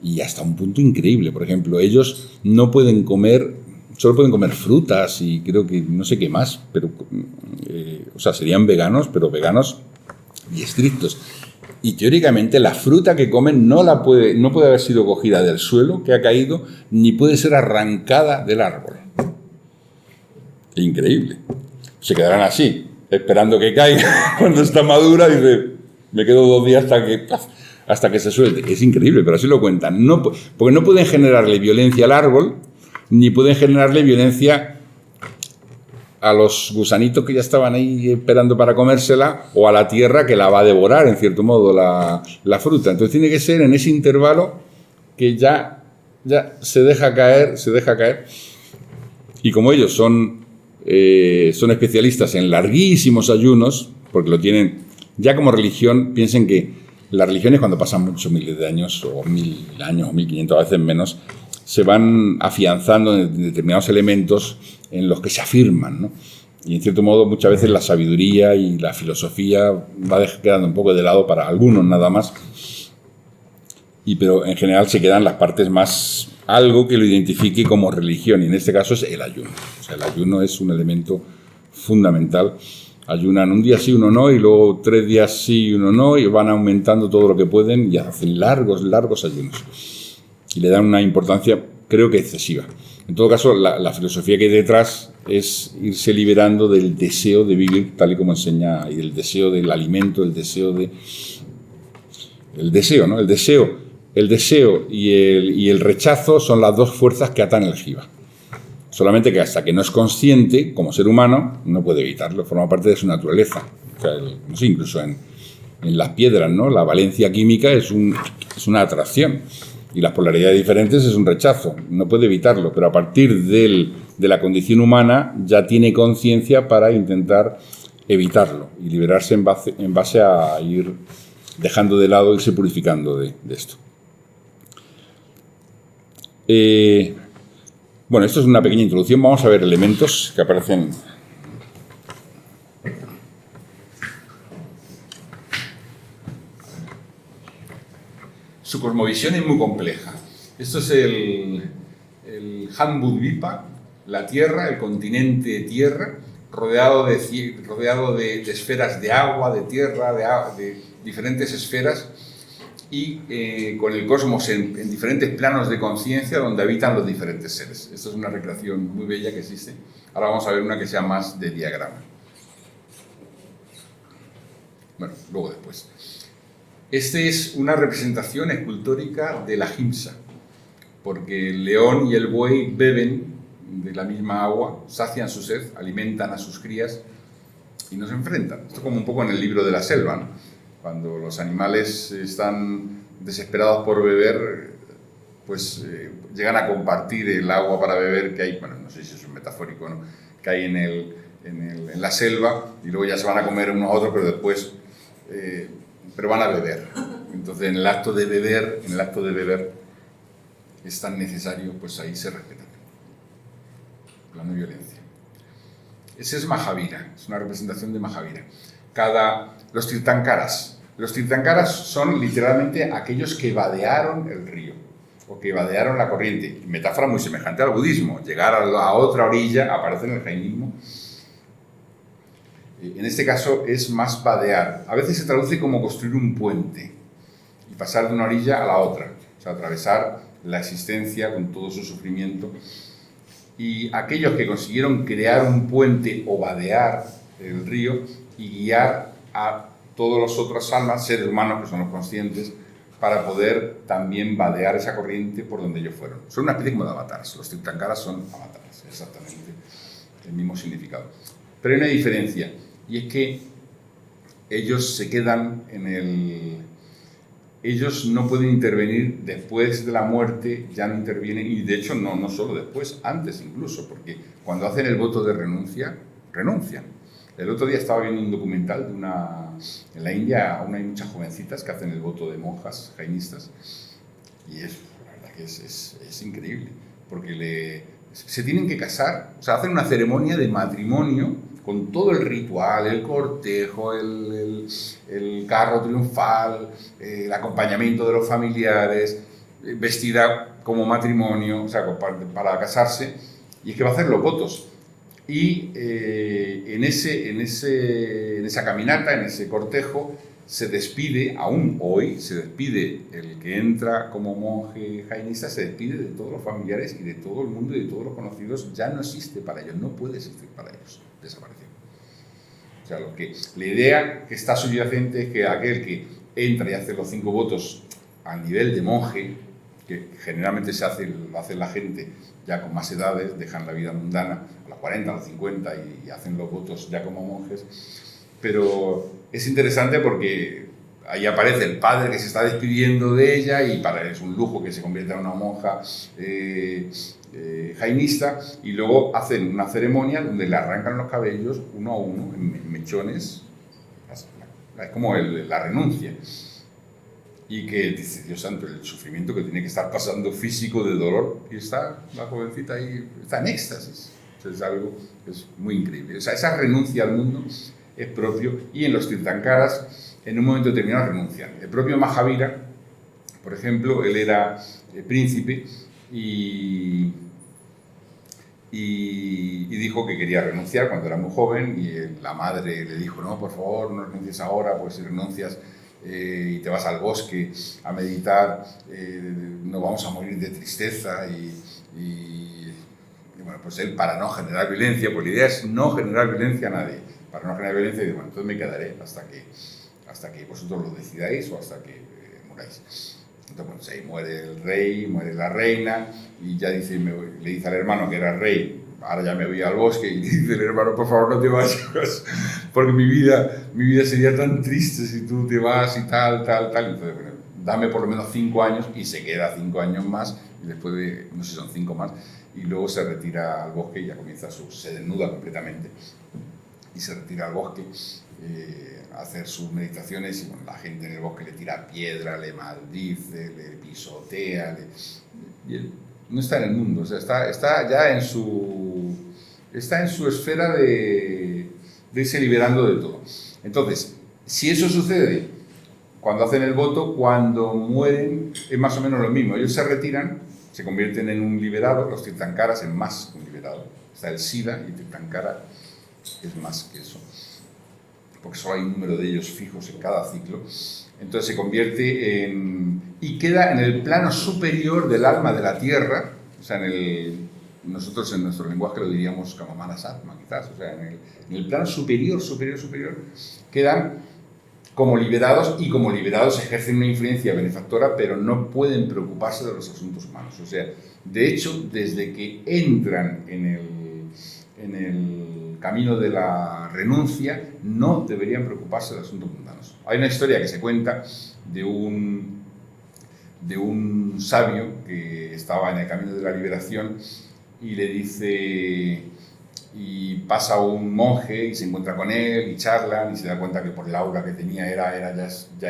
A: Y hasta un punto increíble. Por ejemplo, ellos no pueden comer, solo pueden comer frutas y creo que no sé qué más, pero, o sea, serían veganos, pero veganos y estrictos. Y teóricamente la fruta que comen no puede haber sido cogida del suelo que ha caído, ni puede ser arrancada del árbol. Increíble. Se quedarán así, esperando que caiga. Cuando está madura, dice, me quedo 2 días hasta que se suelte. Es increíble, pero así lo cuentan. No, porque no pueden generarle violencia al árbol, ni pueden generarle violencia a los gusanitos que ya estaban ahí esperando para comérsela, o a la tierra que la va a devorar, en cierto modo, la fruta. Entonces tiene que ser en ese intervalo que ya se deja caer. Y como ellos son especialistas en larguísimos ayunos, porque lo tienen ya como religión, piensen que las religiones, cuando pasan muchos miles de años, o 1000 años, o 1500, a veces menos, se van afianzando en determinados elementos en los que se afirman, ¿no? Y en cierto modo muchas veces la sabiduría y la filosofía va quedando un poco de lado para algunos nada más, pero en general se quedan las partes más, algo que lo identifique como religión, y en este caso es el ayuno. O sea, el ayuno es un elemento fundamental. Ayunan un día sí, uno no, y luego 3 días sí, uno no, y van aumentando todo lo que pueden y hacen largos ayunos. Y le dan una importancia, creo que excesiva. En todo caso, la filosofía que hay detrás es irse liberando del deseo de vivir tal y como enseña, y del deseo del alimento, el deseo, ¿no? El deseo y el rechazo son las 2 fuerzas que atan el jiva. Solamente que hasta que no es consciente, como ser humano, no puede evitarlo, forma parte de su naturaleza. O sea, no sé, incluso en las piedras, ¿no? La valencia química es una atracción. Y las polaridades diferentes es un rechazo, no puede evitarlo, pero a partir de la condición humana ya tiene conciencia para intentar evitarlo y liberarse en base a ir dejando de lado, irse purificando de esto. Bueno, esto es una pequeña introducción, vamos a ver elementos que aparecen. Su cosmovisión es muy compleja. Esto es el Jambudvipa, la Tierra, el continente Tierra, rodeado de esferas de agua, de tierra, de diferentes esferas, y con el cosmos en diferentes planos de conciencia donde habitan los diferentes seres. Esto es una recreación muy bella que existe. Ahora vamos a ver una que sea más de diagrama. Bueno, luego después. Esta es una representación escultórica de la ahimsa, porque el león y el buey beben de la misma agua, sacian su sed, alimentan a sus crías y no se enfrentan. Esto como un poco en el libro de la selva, ¿no? Cuando los animales están desesperados por beber, pues llegan a compartir el agua para beber que hay, bueno, no sé si es un metafórico, ¿no?, que hay en la selva, y luego ya se van a comer unos a otros, pero después... pero van a beber. Entonces, en el acto de beber es tan necesario, pues ahí se respeta la no violencia. Ese es Mahavira, es una representación de Mahavira. Los tirthankaras son literalmente aquellos que vadearon el río o que vadearon la corriente. Metáfora muy semejante al budismo. Llegar a otra orilla aparece en el jainismo. En este caso es más vadear. A veces se traduce como construir un puente y pasar de una orilla a la otra. O sea, atravesar la existencia con todo su sufrimiento. Y aquellos que consiguieron crear un puente o vadear el río y guiar a todos los otros almas, seres humanos que son los conscientes, para poder también vadear esa corriente por donde ellos fueron. Son una especie como de avatares. Los tirthankaras son avatares, exactamente el mismo significado. Pero hay una diferencia, y es que ellos se quedan ellos no pueden intervenir después de la muerte, ya no intervienen, y de hecho no solo después, antes incluso, porque cuando hacen el voto de renuncia, renuncian. El otro día estaba viendo un documental de en la India aún hay muchas jovencitas que hacen el voto de monjas jainistas, y la verdad que es increíble, porque se tienen que casar, o sea, hacen una ceremonia de matrimonio con todo el ritual, el cortejo, el carro triunfal, el acompañamiento de los familiares, vestida como matrimonio, o sea, para casarse, y es que va a hacer los votos. Y en esa caminata, en ese cortejo, se despide, aún hoy, se despide el que entra como monje jainista, se despide de todos los familiares y de todo el mundo y de todos los conocidos, ya no existe para ellos, no puede existir para ellos, desapareció. O sea, la idea que está subyacente es que aquel que entra y hace los 5 votos a nivel de monje, que generalmente lo hace la gente ya con más edades, dejan la vida mundana a los 40, a los 50 y hacen los votos ya como monjes, pero es interesante porque ahí aparece el padre que se está despidiendo de ella y para él es un lujo que se convierta en una monja jainista, y luego hacen una ceremonia donde le arrancan los cabellos uno a uno en mechones, es como la renuncia, y que dice, Dios santo, el sufrimiento que tiene que estar pasando físico de dolor, y está la jovencita ahí, está en éxtasis. Es algo que es muy increíble. O sea, esa renuncia al mundo es propio, y en los Tirthankaras en un momento determinado renuncian. El propio Mahavira, por ejemplo, él era príncipe y dijo que quería renunciar cuando era muy joven, y la madre le dijo, no, por favor, no renuncies ahora, pues si renuncias y te vas al bosque a meditar, no vamos a morir de tristeza, y bueno, pues él, para no generar violencia, pues la idea es no generar violencia a nadie, para no generar violencia, dice, bueno, entonces me quedaré hasta que vosotros lo decidáis o hasta que muráis. Entonces, bueno, ahí muere el rey, muere la reina, y ya dice, le dice al hermano que era rey, ahora ya me voy al bosque, y dice el hermano, por favor no te vayas, porque mi vida sería tan triste si tú te vas y tal. Entonces, bueno, dame por lo menos 5 años, y se queda 5 años más, y después de, no sé si son 5 más, y luego se retira al bosque y ya comienza se desnuda completamente, y se retira al bosque a hacer sus meditaciones, y bueno, la gente en el bosque le tira piedra, le maldice, le pisotea, y él no está en el mundo, o sea, está ya en su esfera de irse liberando de todo. Entonces, si eso sucede cuando hacen el voto, cuando mueren es más o menos lo mismo. Ellos se retiran, se convierten en un liberado, los Tirthankaras en más que un liberado. Está el Siddha, y el Tirthankara es más que eso, porque solo hay un número de ellos fijos en cada ciclo. Entonces se convierte y queda en el plano superior del alma de la tierra, o sea, nosotros en nuestro lenguaje lo diríamos como Manasatma, quizás, o sea, en el plano superior, quedan como liberados, y como liberados ejercen una influencia benefactora, pero no pueden preocuparse de los asuntos humanos. O sea, de hecho, desde que entran en el camino de la renuncia, no deberían preocuparse de asuntos mundanos. Hay una historia que se cuenta de un sabio que estaba en el camino de la liberación, y le dice, y pasa un monje y se encuentra con él y charlan, y se da cuenta que por el aura que tenía ya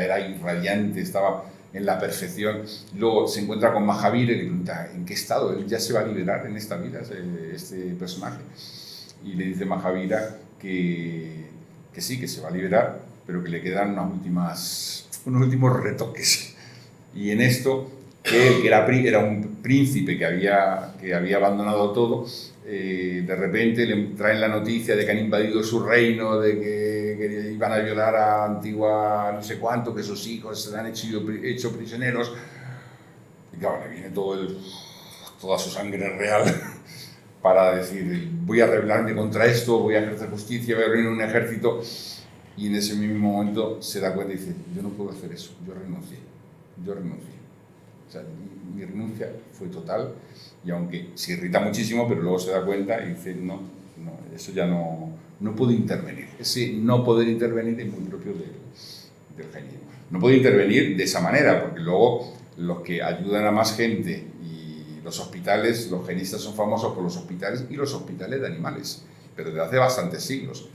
A: era irradiante, estaba en la perfección. Luego se encuentra con Mahavira y le pregunta, ¿en qué estado? ¿Él ya se va a liberar en esta vida, este personaje? Y le dice Mahavira que sí, que se va a liberar, pero que le quedan unos últimos retoques. Y en esto, que era un príncipe que había abandonado todo, de repente le traen la noticia de que han invadido su reino, de que iban a violar a Antigua no sé cuánto, que sus hijos se han hecho prisioneros. Y claro, le viene toda su sangre real para decir, voy a rebelarme contra esto, voy a ejercer justicia, voy a reunir un ejército. Y en ese mismo momento se da cuenta y dice, yo no puedo hacer eso, yo renuncié. O sea, mi renuncia fue total, y aunque se irrita muchísimo, pero luego se da cuenta y dice, no, eso ya no puedo intervenir. Ese no poder intervenir es muy propio del jainismo. no puede intervenir de esa manera, porque luego los que ayudan a más gente y los hospitales, los genistas son famosos por los hospitales y los hospitales de animales, pero desde hace bastantes siglos.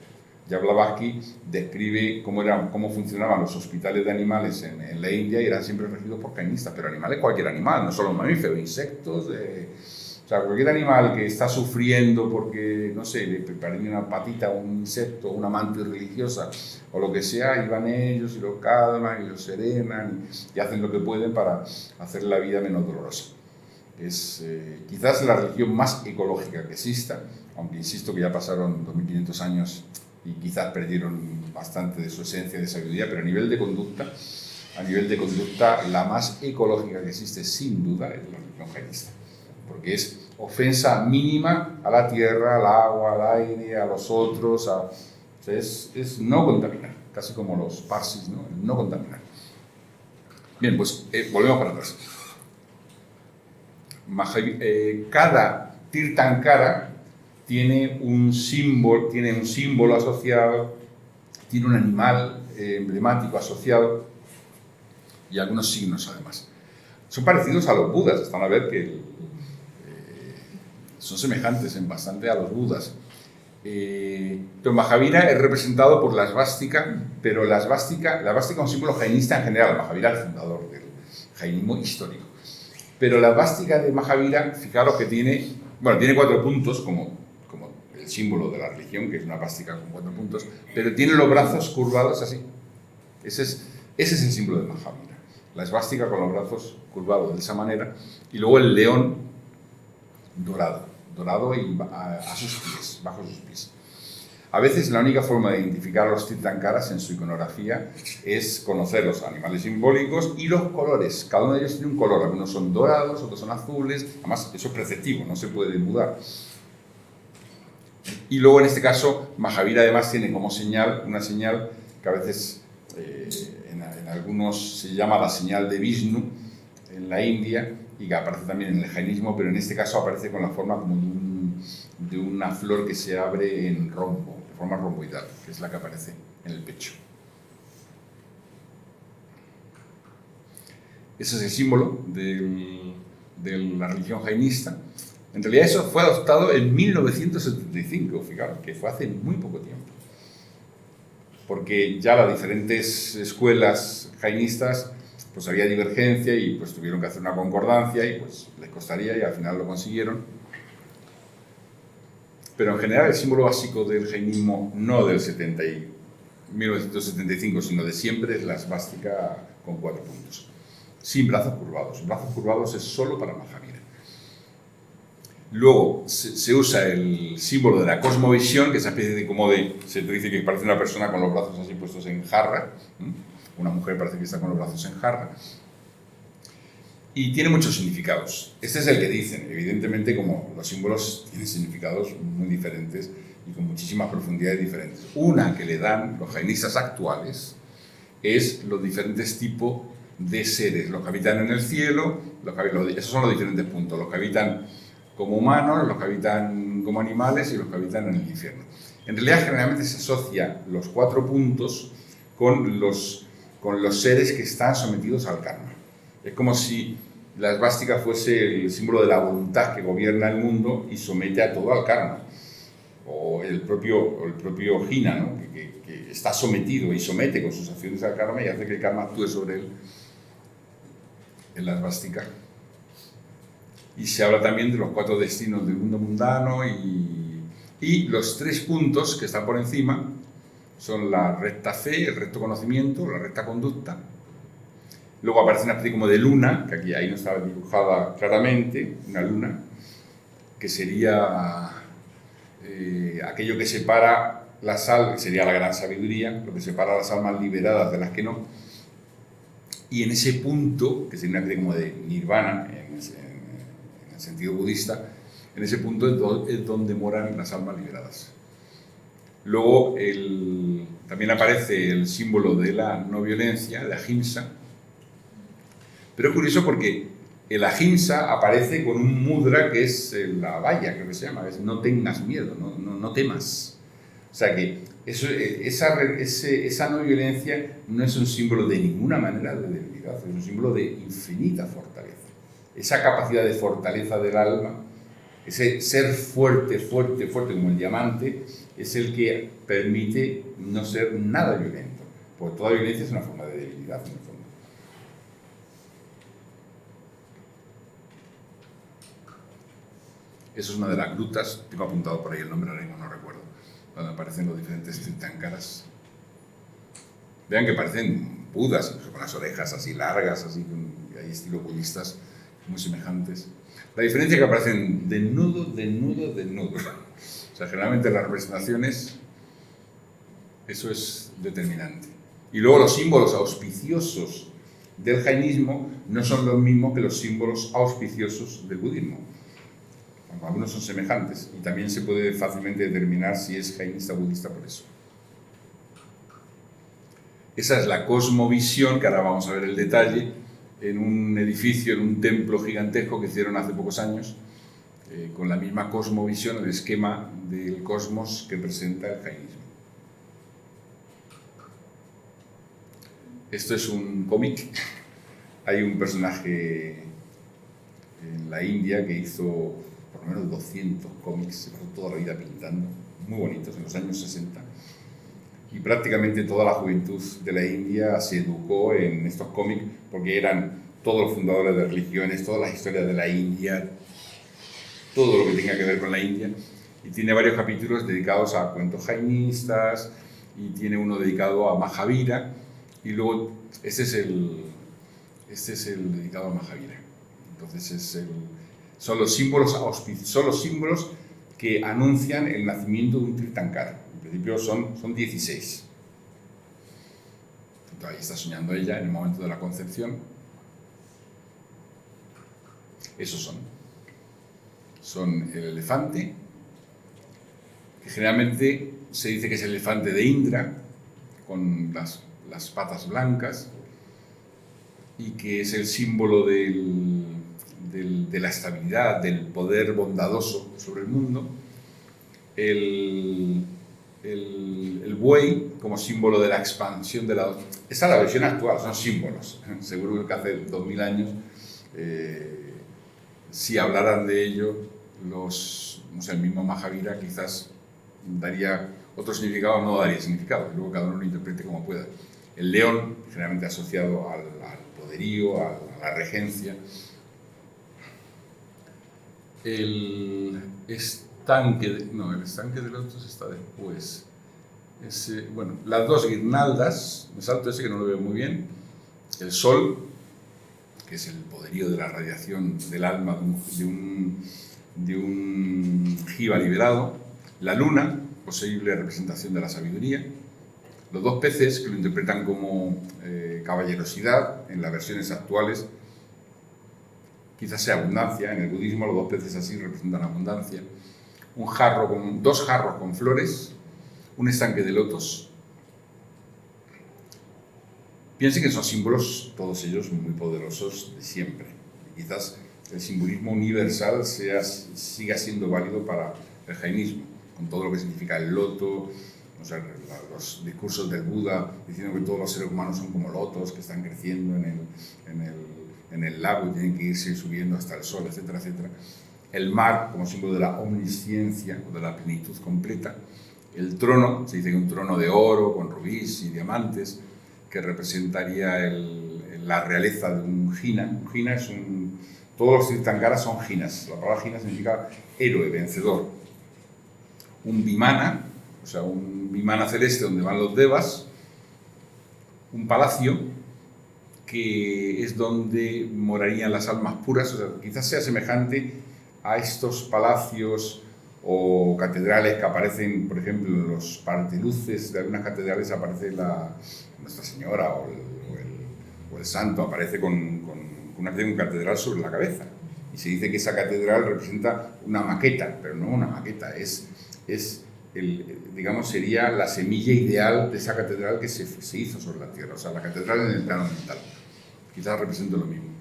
A: Ya Blavatsky describe cómo funcionaban los hospitales de animales en la India y eran siempre regidos por genistas, pero animales, cualquier animal, no solo mamíferos, insectos, o sea, cualquier animal que está sufriendo porque, no sé, le perdió una patita a un insecto, una mantis religiosa o lo que sea, y van ellos y lo calman y lo serenan y hacen lo que pueden para hacer la vida menos dolorosa. Es quizás la religión más ecológica que exista, aunque insisto que ya pasaron 2500 años y quizás perdieron bastante de su esencia de sabiduría, pero a nivel de conducta, la más ecológica que existe sin duda es la religión jainista, porque es ofensa mínima a la tierra, al agua, al aire, a los otros, o sea, es no contaminar, casi como los parsis, ¿no? No contaminar. Bien, pues volvemos para atrás. Cada Tirthankara tiene un símbolo asociado, tiene un animal emblemático asociado y algunos signos además. Son parecidos a los budas, están a ver que son semejantes en bastante a los budas. Pero Mahavira es representado por la esvástica, pero la esvástica es un símbolo jainista en general. Mahavira es el fundador del jainismo histórico. Pero la esvástica de Mahavira, fijaros que tiene 4 puntos, como el símbolo de la religión, que es una esvástica con 4 puntos, pero tiene los brazos curvados así. Ese es el símbolo de Mahavira. La esvástica con los brazos curvados de esa manera, y luego el león dorado y a sus pies, bajo sus pies. A veces la única forma de identificar a los Tirthankaras en su iconografía es conocer los animales simbólicos y los colores. Cada uno de ellos tiene un color, algunos son dorados, otros son azules, además eso es preceptivo, no se puede mudar. Y luego en este caso Mahavira además tiene como señal, una señal que a veces en algunos se llama la señal de Vishnu en la India, y que aparece también en el jainismo, pero en este caso aparece con la forma como de una flor que se abre en rombo, de forma romboidal, que es la que aparece en el pecho. Ese es el símbolo de la religión jainista. En realidad eso fue adoptado en 1975, fijaros, que fue hace muy poco tiempo. Porque ya las diferentes escuelas jainistas pues había divergencia y pues tuvieron que hacer una concordancia y pues les costaría y al final lo consiguieron. Pero en general el símbolo básico del jainismo, no del 1975, sino de siempre, es la esvástica con 4 puntos, sin brazos curvados. Brazos curvados es solo para Mahavira. Luego se usa el símbolo de la cosmovisión, que es una especie se te dice que parece una persona con los brazos así puestos en jarra. Una mujer parece que está con los brazos en jarra. Y tiene muchos significados. Este es el que dicen. Evidentemente, como los símbolos tienen significados muy diferentes y con muchísimas profundidades diferentes. Una que le dan los jainistas actuales es los diferentes tipos de seres. Los que habitan en el cielo, esos son los diferentes puntos. Los que habitan como humanos, los que habitan como animales y los que habitan en el infierno. En realidad, generalmente se asocia los 4 puntos con los seres que están sometidos al karma. Es como si la esvástica fuese el símbolo de la voluntad que gobierna el mundo y somete a todo al karma. O el propio Hina, ¿no? que está sometido y somete con sus acciones al karma y hace que el karma actúe sobre él en la esvástica. Y se habla también de los 4 destinos del mundo mundano y los 3 puntos que están por encima son la recta fe, el recto conocimiento, la recta conducta. Luego aparece una especie como de luna, que ahí no está dibujada claramente, una luna, que sería aquello que separa las almas, que sería la gran sabiduría, lo que separa las almas liberadas de las que no. Y en ese punto, que sería una especie como de nirvana, en el sentido budista, en ese punto es donde moran las almas liberadas. Luego también aparece el símbolo de la no violencia, de ahimsa. Pero es curioso porque el ahimsa aparece con un mudra que es la valla, creo que se llama, es no tengas miedo, no temas. O sea que esa no violencia no es un símbolo de ninguna manera de debilidad, es un símbolo de infinita fortaleza. Esa capacidad de fortaleza del alma, ese ser fuerte, fuerte, fuerte como el diamante, es el que permite no ser nada violento, porque toda violencia es una forma de debilidad en el fondo. Eso es una de las grutas, tengo apuntado por ahí el nombre, ahora mismo no recuerdo, donde aparecen los diferentes Tirthankaras. Vean que parecen budas, incluso con las orejas así largas, así, hay estilos budistas muy semejantes. La diferencia es que aparecen desnudo, desnudo, desnudo. O sea, generalmente en las representaciones eso es determinante. Y luego los símbolos auspiciosos del jainismo no son los mismos que los símbolos auspiciosos del budismo. Algunos son semejantes y también se puede fácilmente determinar si es jainista o budista por eso. Esa es la cosmovisión, que ahora vamos a ver el detalle, en un edificio, en un templo gigantesco que hicieron hace pocos años, con la misma cosmovisión, el esquema del cosmos que presenta el jainismo. Esto es un cómic. Hay un personaje en la India que hizo por lo menos 200 cómics, se pasó toda la vida pintando, muy bonitos, en los años 60. Y prácticamente toda la juventud de la India se educó en estos cómics porque eran todos los fundadores de religiones, todas las historias de la India, todo lo que tenga que ver con la India. Y tiene varios capítulos dedicados a cuentos jainistas y tiene uno dedicado a Mahavira. Y luego, este es el dedicado a Mahavira. Entonces, son los símbolos que anuncian el nacimiento de un Tirthankara. En principio son 16. Entonces, ahí está soñando ella en el momento de la concepción. Esos son el elefante, que generalmente se dice que es el elefante de Indra, con las patas blancas, y que es el símbolo de la estabilidad, del poder bondadoso sobre el mundo. El buey como símbolo de la expansión de la... Esa es la versión actual, son símbolos. Seguro que hace 2000 años, si hablaran de ello, el mismo Mahavira quizás daría otro significado o no daría significado, luego cada uno lo interprete como pueda. El león, generalmente asociado al poderío, a la regencia. El estanque de lotos está después. Las dos guirnaldas, me salto ese que no lo veo muy bien. El sol, que es el poderío de la radiación del alma de un jiva liberado. La luna, posible representación de la sabiduría. Los dos peces, que lo interpretan como caballerosidad en las versiones actuales, quizás sea abundancia. En el budismo los dos peces así representan abundancia. Dos jarros con flores, un estanque de lotos. Piensen que son símbolos, todos ellos muy poderosos de siempre. Quizás el simbolismo universal siga siendo válido para el jainismo, con todo lo que significa el loto, los discursos del Buda diciendo que todos los seres humanos son como lotos que están creciendo en el lago y tienen que irse subiendo hasta el sol, etcétera, etcétera. El mar como símbolo de la omnisciencia o de la plenitud completa. El trono, se dice que un trono de oro con rubíes y diamantes, que representaría la realeza de un jina. Un jina todos los Tirthankaras son jinas. La palabra jina significa héroe, vencedor. Un vimana, un vimana celeste donde van los devas. Un palacio, que es donde morarían las almas puras. Quizás sea semejante a estos palacios o catedrales que aparecen, por ejemplo, en los parteluces de algunas catedrales aparece Nuestra Señora o el Santo, aparece con una catedral sobre la cabeza. Y se dice que esa catedral representa una maqueta, pero no una maqueta, sería la semilla ideal de esa catedral que se hizo sobre la tierra, la catedral en el plano mental. Quizás represente lo mismo.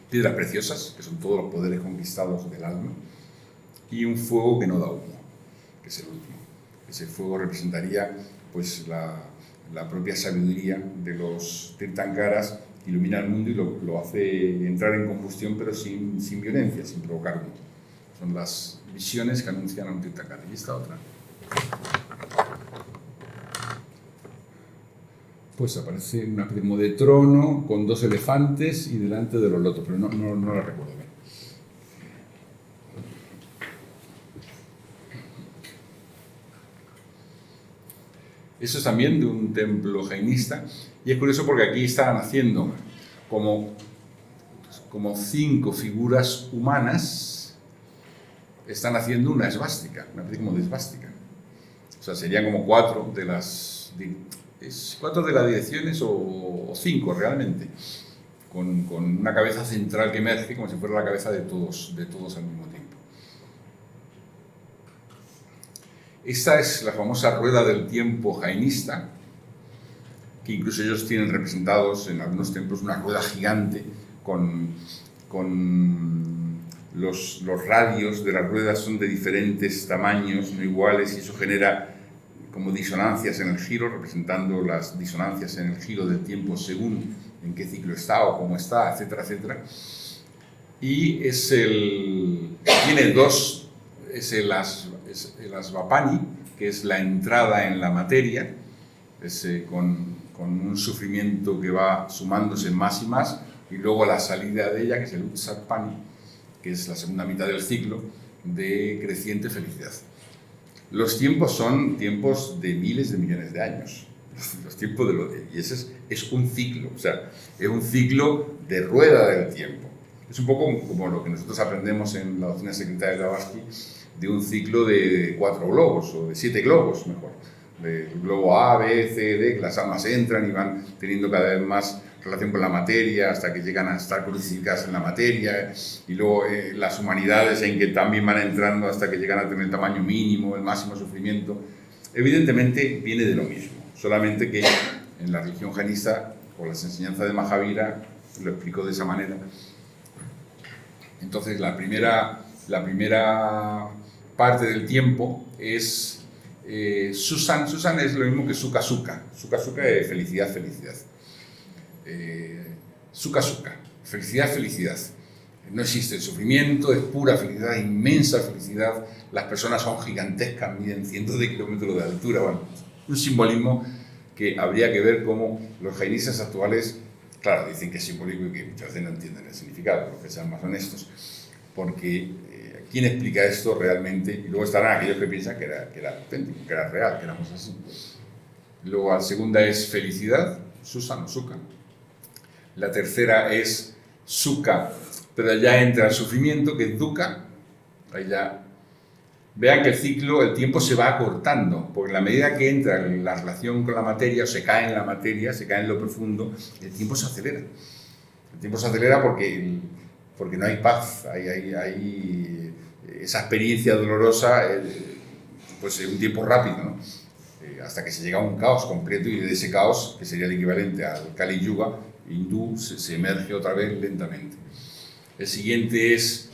A: Piedras preciosas, que son todos los poderes conquistados del alma, y un fuego que no da humo, que es el último. Ese fuego representaría pues, la propia sabiduría de los Tirthankaras, que ilumina el mundo y lo hace entrar en combustión, pero sin violencia, sin provocar humo. Son las visiones que anuncian a un Tirthankara. ¿Y esta otra? Pues aparece una especie como de trono con 2 elefantes y delante de los lotos, pero no la recuerdo bien. Eso es también de un templo jainista, y es curioso porque aquí están haciendo como 5 figuras humanas, están haciendo una esvástica, una especie como de esvástica. O sea, serían como 4 de las direcciones o 5 realmente, con una cabeza central que emerge como si fuera la cabeza de todos al mismo tiempo. Esta es la famosa rueda del tiempo jainista, que incluso ellos tienen representados en algunos templos una rueda gigante con los radios de las ruedas son de diferentes tamaños, no iguales, y eso genera como disonancias en el giro, representando las disonancias en el giro del tiempo según en qué ciclo está o cómo está, etcétera, etcétera. Y tiene 2, es el Asvapani, que es la entrada en la materia, con un sufrimiento que va sumándose más y más, y luego la salida de ella, que es el Utsatpani, que es la segunda mitad del ciclo de creciente felicidad. Los tiempos son tiempos de miles de millones de años. Los tiempos y ese es un ciclo, o sea, es un ciclo de rueda del tiempo. Es un poco como lo que nosotros aprendemos en la doctrina secreta de Blavatsky, de un ciclo de 4 globos, o de 7 globos, mejor. Del globo A, B, C, D, que las almas entran y van teniendo cada vez más relación con la materia hasta que llegan a estar crucificadas en la materia, y luego las humanidades en que también van entrando hasta que llegan a tener el tamaño mínimo, el máximo sufrimiento. Evidentemente viene de lo mismo, solamente que en la religión jainista, o las enseñanzas de Mahavira, lo explicó de esa manera. Entonces la primera parte del tiempo es Susan. Susan es lo mismo que Sukha Sukha. Sukha Sukha es felicidad, felicidad. Sukha Sukha, felicidad, felicidad. No existe el sufrimiento, es pura felicidad, inmensa felicidad. Las personas son gigantescas, miden cientos de kilómetros de altura. Bueno, un simbolismo que habría que ver cómo los jainistas actuales, claro, dicen que es simbólico y que muchas veces no entienden el significado, por lo que sean más honestos, porque ¿quién explica esto realmente? Y luego estarán aquellos que piensan que era auténtico, que era real, que éramos así. Luego la segunda es felicidad, Susan o Sukha. La tercera es Sukha, pero ya entra el sufrimiento, que es Dukkha. Ahí ya vean que el tiempo se va acortando, porque en la medida que entra en la relación con la materia, o se cae en la materia, se cae en lo profundo, el tiempo se acelera. El tiempo se acelera porque no hay paz, hay esa experiencia dolorosa, pues en un tiempo rápido, ¿no? Hasta que se llega a un caos completo, y de ese caos, que sería el equivalente al Kali Yuga hindú, se emerge otra vez lentamente. El siguiente es,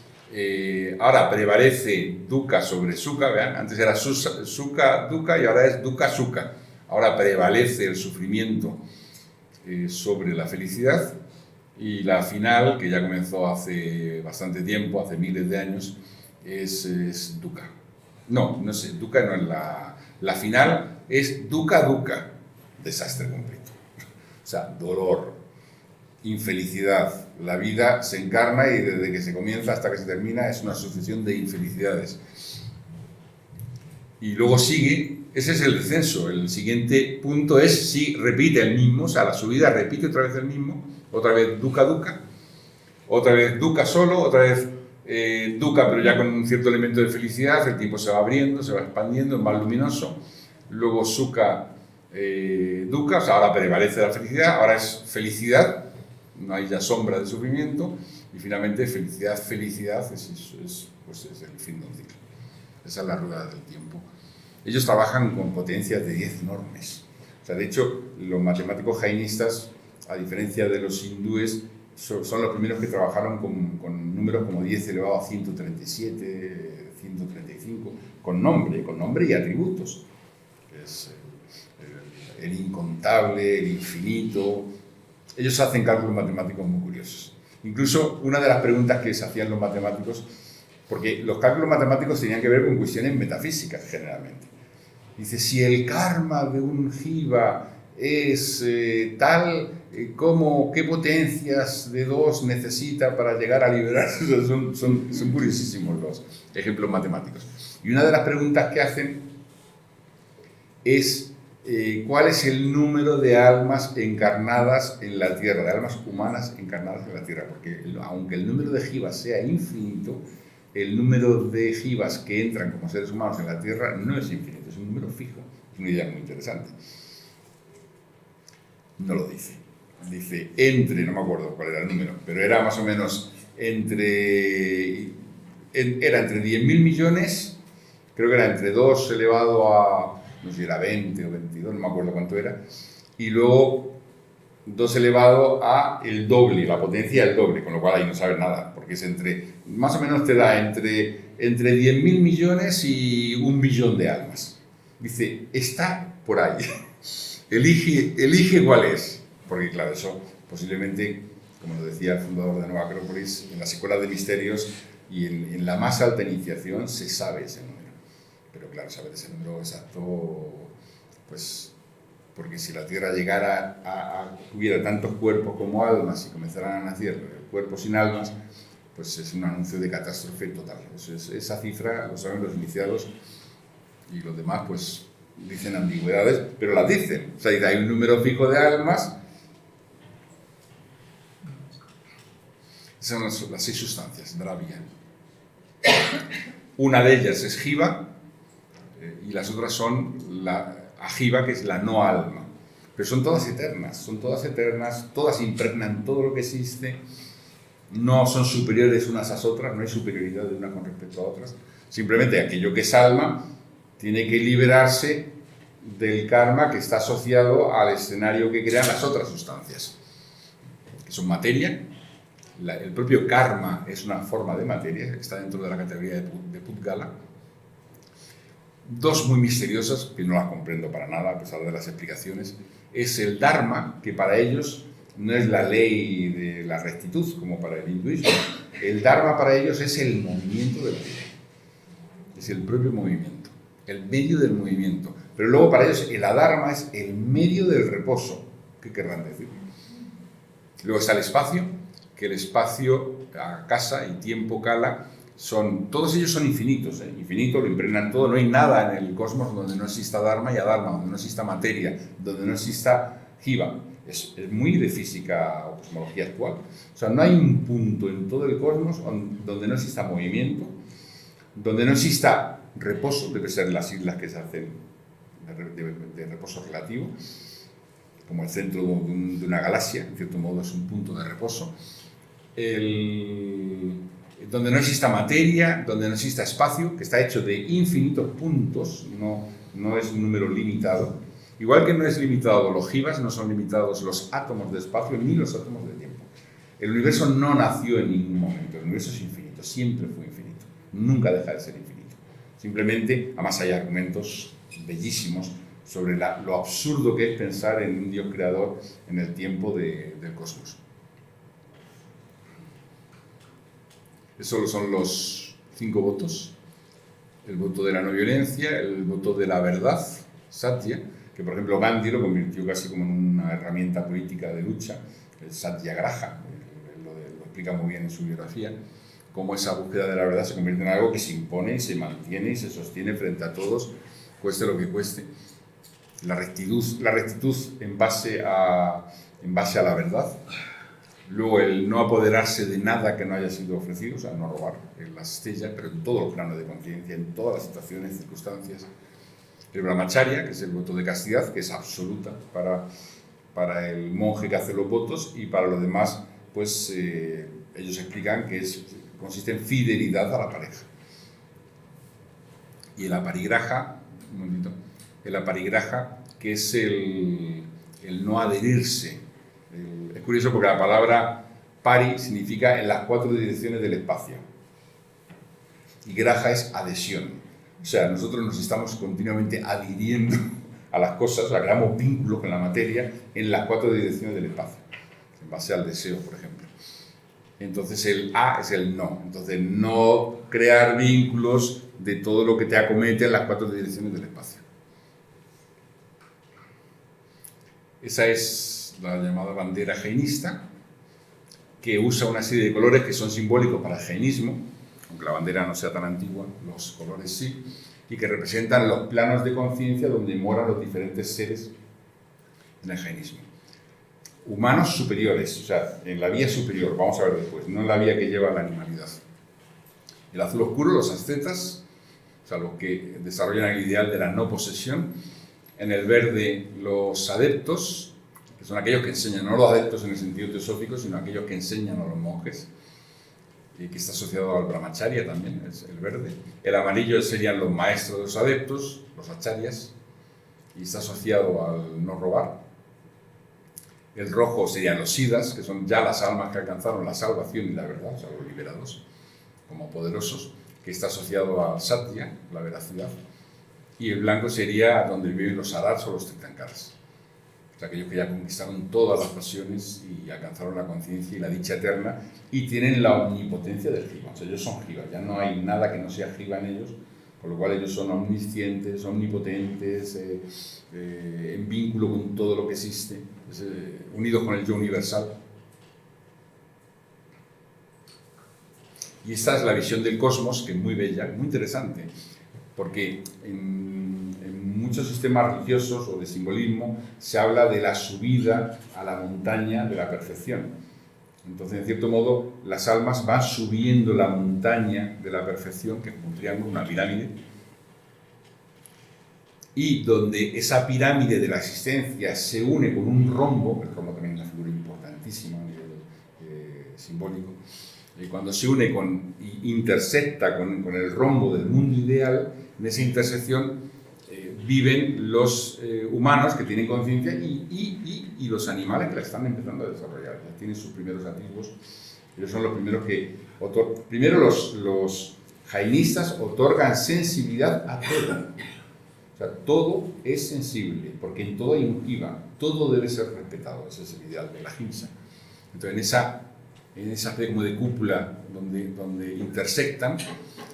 A: ahora prevalece Dukkha sobre Sukha, vean, antes era Sukha Dukkha y ahora es Dukkha Sukha. Ahora prevalece el sufrimiento sobre la felicidad, y la final, que ya comenzó hace bastante tiempo, hace miles de años, es Dukkha. No sé, Dukkha no es la final, es Dukkha Dukkha, desastre completo. O sea, dolor, infelicidad. La vida se encarna y desde que se comienza hasta que se termina es una sucesión de infelicidades. Y luego sigue, ese es el descenso. El siguiente punto es si repite el mismo, o sea, la subida repite otra vez el mismo, otra vez Dukkha Dukkha, otra vez Dukkha solo, otra vez Dukkha pero ya con un cierto elemento de felicidad, el tiempo se va abriendo, se va expandiendo, es más luminoso. Luego Sukha Dukkha, o sea, ahora prevalece la felicidad, ahora es felicidad, no hay ya sombra de sufrimiento, y finalmente felicidad, es el fin de un ciclo. Esa es la rueda del tiempo. Ellos trabajan con potencias de 10 enormes. O sea, de hecho, los matemáticos jainistas, a diferencia de los hindúes, son los primeros que trabajaron con números como 10 elevado a 137, 135, con nombre y atributos. es el incontable, el infinito. Ellos hacen cálculos matemáticos muy curiosos. Incluso una de las preguntas que se hacían los matemáticos, porque los cálculos matemáticos tenían que ver con cuestiones metafísicas generalmente. Dice, si el karma de un jiva es tal, ¿qué potencias de 2 necesita para llegar a liberarse? Son curiosísimos los ejemplos matemáticos. Y una de las preguntas que hacen es ¿cuál es el número de almas encarnadas en la Tierra, de almas humanas encarnadas en la Tierra? Porque aunque el número de jivas sea infinito, el número de jivas que entran como seres humanos en la Tierra no es infinito, es un número fijo. Es una idea muy interesante. No lo dice. Dice no me acuerdo cuál era el número, pero era más o menos entre 10.000 millones, creo que era entre 2 elevado a, no sé si era 20 o 22, no me acuerdo cuánto era, y luego 2 elevado a el doble, la potencia del doble, con lo cual ahí no sabes nada, porque es más o menos te da entre 10.000 millones y 1 billón de almas. Dice, está por ahí. Elige cuál es. Porque claro, eso posiblemente, como lo decía el fundador de Nueva Acrópolis, en las escuelas de misterios y en la más alta iniciación se sabe ese número. Pero claro, saber ese número exacto, pues, porque si la Tierra llegara tuviera tantos cuerpos como almas y comenzaran a nacer cuerpos sin almas, pues es un anuncio de catástrofe total. Esa cifra lo saben los iniciados y los demás, pues, dicen ambigüedades, pero las dicen. O sea, hay un número fijo de almas. Esas son las 6 sustancias de la vía. Una de ellas es jiva y las otras son la ajiva, que es la no alma. Pero son todas eternas, todas impregnan todo lo que existe, no son superiores unas a otras, no hay superioridad de unas con respecto a otras. Simplemente aquello que es alma tiene que liberarse del karma que está asociado al escenario que crean las otras sustancias, que son materia. El propio karma es una forma de materia, está dentro de la categoría de Pudgala. 2 muy misteriosas, que no las comprendo para nada, a pesar de las explicaciones. Es el Dharma, que para ellos no es la ley de la rectitud, como para el hinduismo. El Dharma para ellos es el movimiento de la vida. Es el propio movimiento, el medio del movimiento. Pero luego para ellos el adharma es el medio del reposo. ¿Qué querrán decir? Luego está el espacio, que el espacio, casa y tiempo, kala, todos ellos son infinitos, infinito, lo impregnan todo, no hay nada en el cosmos donde no exista dharma y adharma, donde no exista materia, donde no exista jiva. Es muy de física o cosmología actual. O sea, no hay un punto en todo el cosmos donde no exista movimiento, donde no exista reposo, debe ser las islas que se hacen de reposo relativo, como el centro de una galaxia, en cierto modo es un punto de reposo. Donde no exista materia, donde no exista espacio, que está hecho de infinitos puntos, no es un número limitado. Igual que no es limitado los jivas, no son limitados los átomos de espacio ni los átomos de tiempo. El universo no nació en ningún momento, el universo es infinito, siempre fue infinito, nunca deja de ser infinito. Simplemente, además hay argumentos bellísimos sobre lo absurdo que es pensar en un Dios creador en el tiempo del cosmos. Esos son los 5 votos. El voto de la no violencia, el voto de la verdad, Satya, que por ejemplo Gandhi lo convirtió casi como en una herramienta política de lucha, el Satyagraha, lo explica muy bien en su biografía, cómo esa búsqueda de la verdad se convierte en algo que se impone y se mantiene y se sostiene frente a todos, cueste lo que cueste. La rectitud en base a la verdad. Luego el no apoderarse de nada que no haya sido ofrecido, o sea, no robar en las estrellas, pero en todos los planos de conciencia, en todas las situaciones, circunstancias. El brahmacharya, que es el voto de castidad, que es absoluta para el monje que hace los votos, y para los demás, pues ellos explican que consiste en fidelidad a la pareja. Y el aparigraha, que es el no adherirse. Es curioso porque la palabra pari significa en las 4 direcciones del espacio. Y graha es adhesión. O sea, nosotros nos estamos continuamente adhiriendo a las cosas, o sea, creamos vínculos con la materia en las 4 direcciones del espacio, en base al deseo, por ejemplo. Entonces el A es el no. Entonces no crear vínculos de todo lo que te acomete en las 4 direcciones del espacio. Esa es la llamada bandera jainista, que usa una serie de colores que son simbólicos para el jainismo, aunque la bandera no sea tan antigua, los colores sí, y que representan los planos de conciencia donde moran los diferentes seres en el jainismo. Humanos superiores, o sea, en la vía superior, vamos a ver después, no en la vía que lleva a la animalidad. El azul oscuro, los ascetas, o sea, los que desarrollan el ideal de la no posesión. En el verde, los adeptos, que son aquellos que enseñan, no los adeptos en el sentido teosófico, sino aquellos que enseñan a los monjes, que está asociado al brahmacharya también, es el verde. El amarillo serían los maestros de los adeptos, los acharyas, y está asociado al no robar. El rojo serían los siddhas, que son ya las almas que alcanzaron la salvación y la verdad, o sea, los liberados, como poderosos, que está asociado al satya, la veracidad. Y el blanco sería donde viven los arhats o los tirthankaras, o sea, aquellos que ya conquistaron todas las pasiones y alcanzaron la conciencia y la dicha eterna y tienen la omnipotencia del jiva. O sea, ellos son jiva, ya no hay nada que no sea jiva en ellos, con lo cual ellos son omniscientes, omnipotentes, en vínculo con todo lo que existe, unidos con el yo universal. Y esta es la visión del cosmos, que es muy bella, muy interesante, porque en muchos sistemas religiosos o de simbolismo se habla de la subida a la montaña de la perfección. Entonces, en cierto modo, las almas van subiendo la montaña de la perfección, que es como un triángulo, una pirámide, y donde esa pirámide de la existencia se une con un rombo, el rombo también es una figura importantísima a nivel simbólico, y cuando se une y intersecta con el rombo del mundo ideal, en esa intersección viven los humanos que tienen conciencia y los animales que la están empezando a desarrollar, ya tienen sus primeros atributos. Ellos son los primeros que primero los jainistas otorgan sensibilidad a todo. O sea, todo es sensible, porque en todo hay un jiva, todo debe ser respetado, ese es el ideal de la ahimsa. Entonces, en esa especie como de cúpula donde intersectan,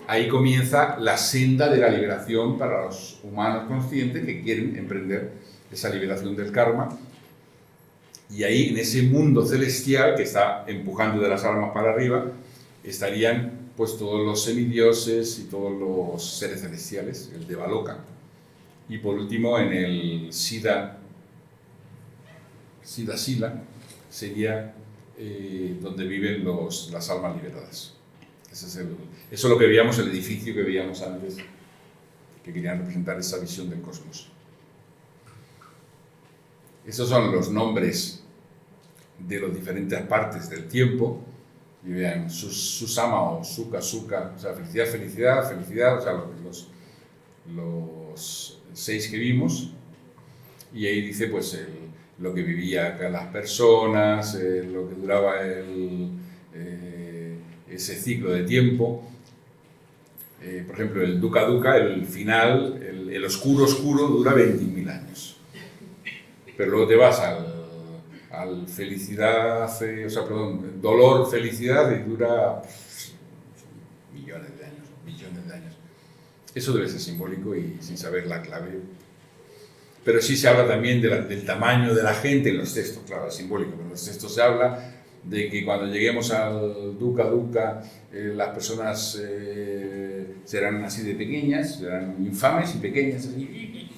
A: ahí comienza la senda de la liberación para los humanos conscientes que quieren emprender esa liberación del karma. Y ahí, en ese mundo celestial que está empujando de las almas para arriba, estarían pues todos los semidioses y todos los seres celestiales, el Devaloka. Y por último, en el Siddha Sila, sería donde viven las almas liberadas. Eso es lo que veíamos, el edificio que veíamos antes, que querían representar esa visión del cosmos. Esos son los nombres de las diferentes partes del tiempo. Y vean, Susama o Sukha, o sea, felicidad, o sea, los 6 que vimos. Y ahí dice, pues, lo que vivía las personas, lo que duraba ese ciclo de tiempo. Por ejemplo, el Dukkha, el final, el oscuro dura 20.000 años. Pero luego te vas al felicidad, dolor, felicidad, y dura millones de años. Eso debe ser simbólico y sin saber la clave. Pero sí se habla también del tamaño de la gente en los textos, claro, es simbólico, pero en los textos se habla de que cuando lleguemos al Dukkha, las personas serán así de pequeñas, serán infames y pequeñas, así.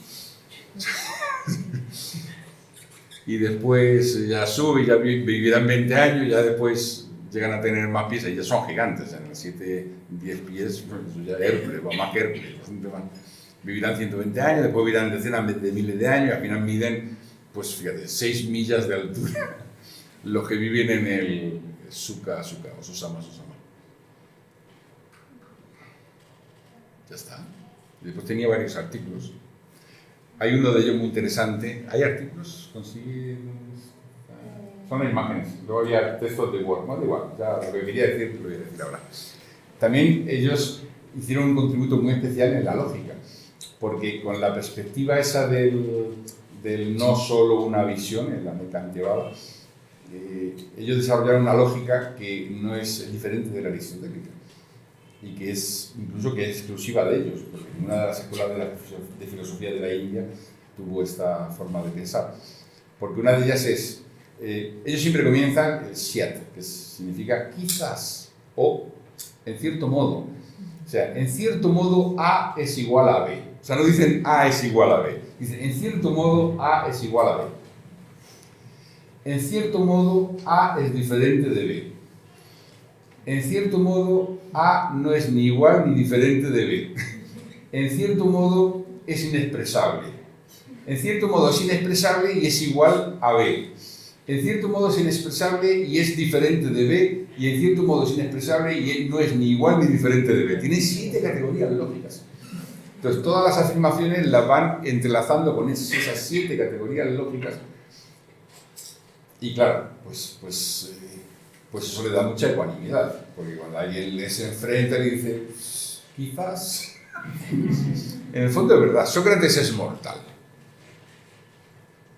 A: Y después ya sube, ya vivirán 20 años, ya después llegan a tener más pies, y ya son gigantes, en 7, 10 pies, pues ya Hércules, más que Hércules, bastante más. Vivirán 120 años, después vivirán decenas de miles de años, al final miden, pues fíjate, 6 millas de altura, los que viven en el Sukha o Susama. Ya está. Y después tenía varios artículos. Hay uno de ellos muy interesante. ¿Hay artículos? Son imágenes. Luego había textos de Word. No, da igual, ya lo que quería decir, ahora. También ellos hicieron un contributo muy especial en la lógica. porque con la perspectiva esa del no solo una visión, en la meta antievada, ellos desarrollaron una lógica que no es diferente de la aristotélica y que es incluso que es exclusiva de ellos, porque ninguna de las escuelas de filosofía de la India tuvo esta forma de pensar. Porque una de ellas es, ellos siempre comienzan el siat, que significa quizás, o en cierto modo. O sea, en cierto modo A es igual a B. O sea, no dicen A es igual a B. Dicen, en cierto modo A es igual a B. En cierto modo A es diferente de B. En cierto modo A no es ni igual ni diferente de B. En cierto modo es inexpresable. En cierto modo es inexpresable y es igual a B. En cierto modo es inexpresable y es diferente de B. Y en cierto modo es inexpresable y no es ni igual ni diferente de B. Tiene 7 categorías lógicas. Entonces todas las afirmaciones las van entrelazando con esas 7 categorías lógicas. Y claro, pues eso le da mucha ecuanimidad. Porque cuando alguien les enfrenta y dice, quizás... En el fondo es verdad, Sócrates es mortal.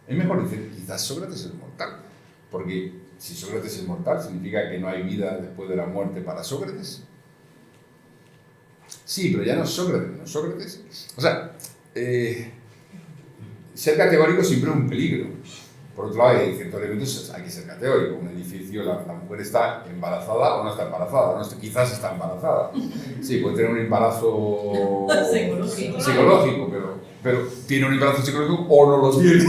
A: Es mejor decir, quizás Sócrates es mortal, porque si Sócrates es mortal, ¿significa que no hay vida después de la muerte para Sócrates? Sí, pero ya no es Sócrates, ¿no es Sócrates? O sea, ser categórico siempre es un peligro. Por otro lado, hay ciertos elementos, hay que ser categórico. Un edificio, la mujer está embarazada o no está embarazada, quizás está embarazada. Sí, puede tener un embarazo psicológico, pero tiene un embarazo psicológico o no lo tiene.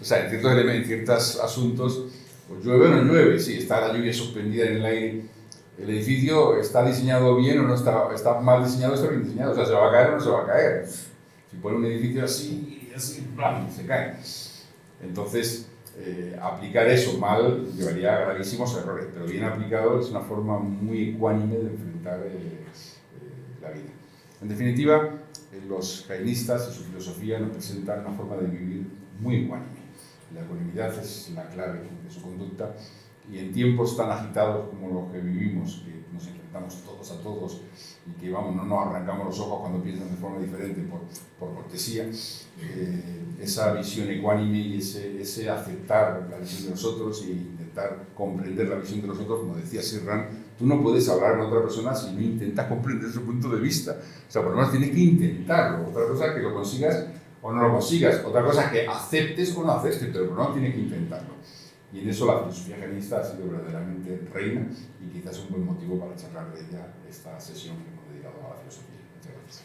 A: O sea, en ciertos asuntos, pues llueve o no llueve, sí, está la lluvia suspendida en el aire. El edificio está diseñado bien o no está mal diseñado o está bien diseñado. O sea, ¿se va a caer o no se va a caer? Si pone un edificio así, ¡blam!, se cae. Entonces, aplicar eso mal llevaría a gravísimos errores, pero bien aplicado es una forma muy ecuánime de enfrentar la vida. En definitiva, los jainistas y su filosofía nos presentan una forma de vivir muy ecuánime. La ecuanimidad es la clave de su conducta y en tiempos tan agitados como los que vivimos, que nos enfrentamos todos a todos y que no nos arrancamos los ojos cuando piensan de forma diferente por cortesía, esa visión ecuánime y ese aceptar la visión de los otros e intentar comprender la visión de los otros, como decía Sirran, tú no puedes hablar con otra persona si no intentas comprender su punto de vista. O sea, por lo menos tienes que intentarlo. Otra cosa es que lo consigas o no lo consigas. Otra cosa es que aceptes o no aceptes, pero por lo menos tienes que intentarlo. Y en eso la filosofía jainista ha sido verdaderamente reina y quizás un buen motivo para charlar de ella esta sesión que hemos dedicado a la filosofía. Muchas gracias.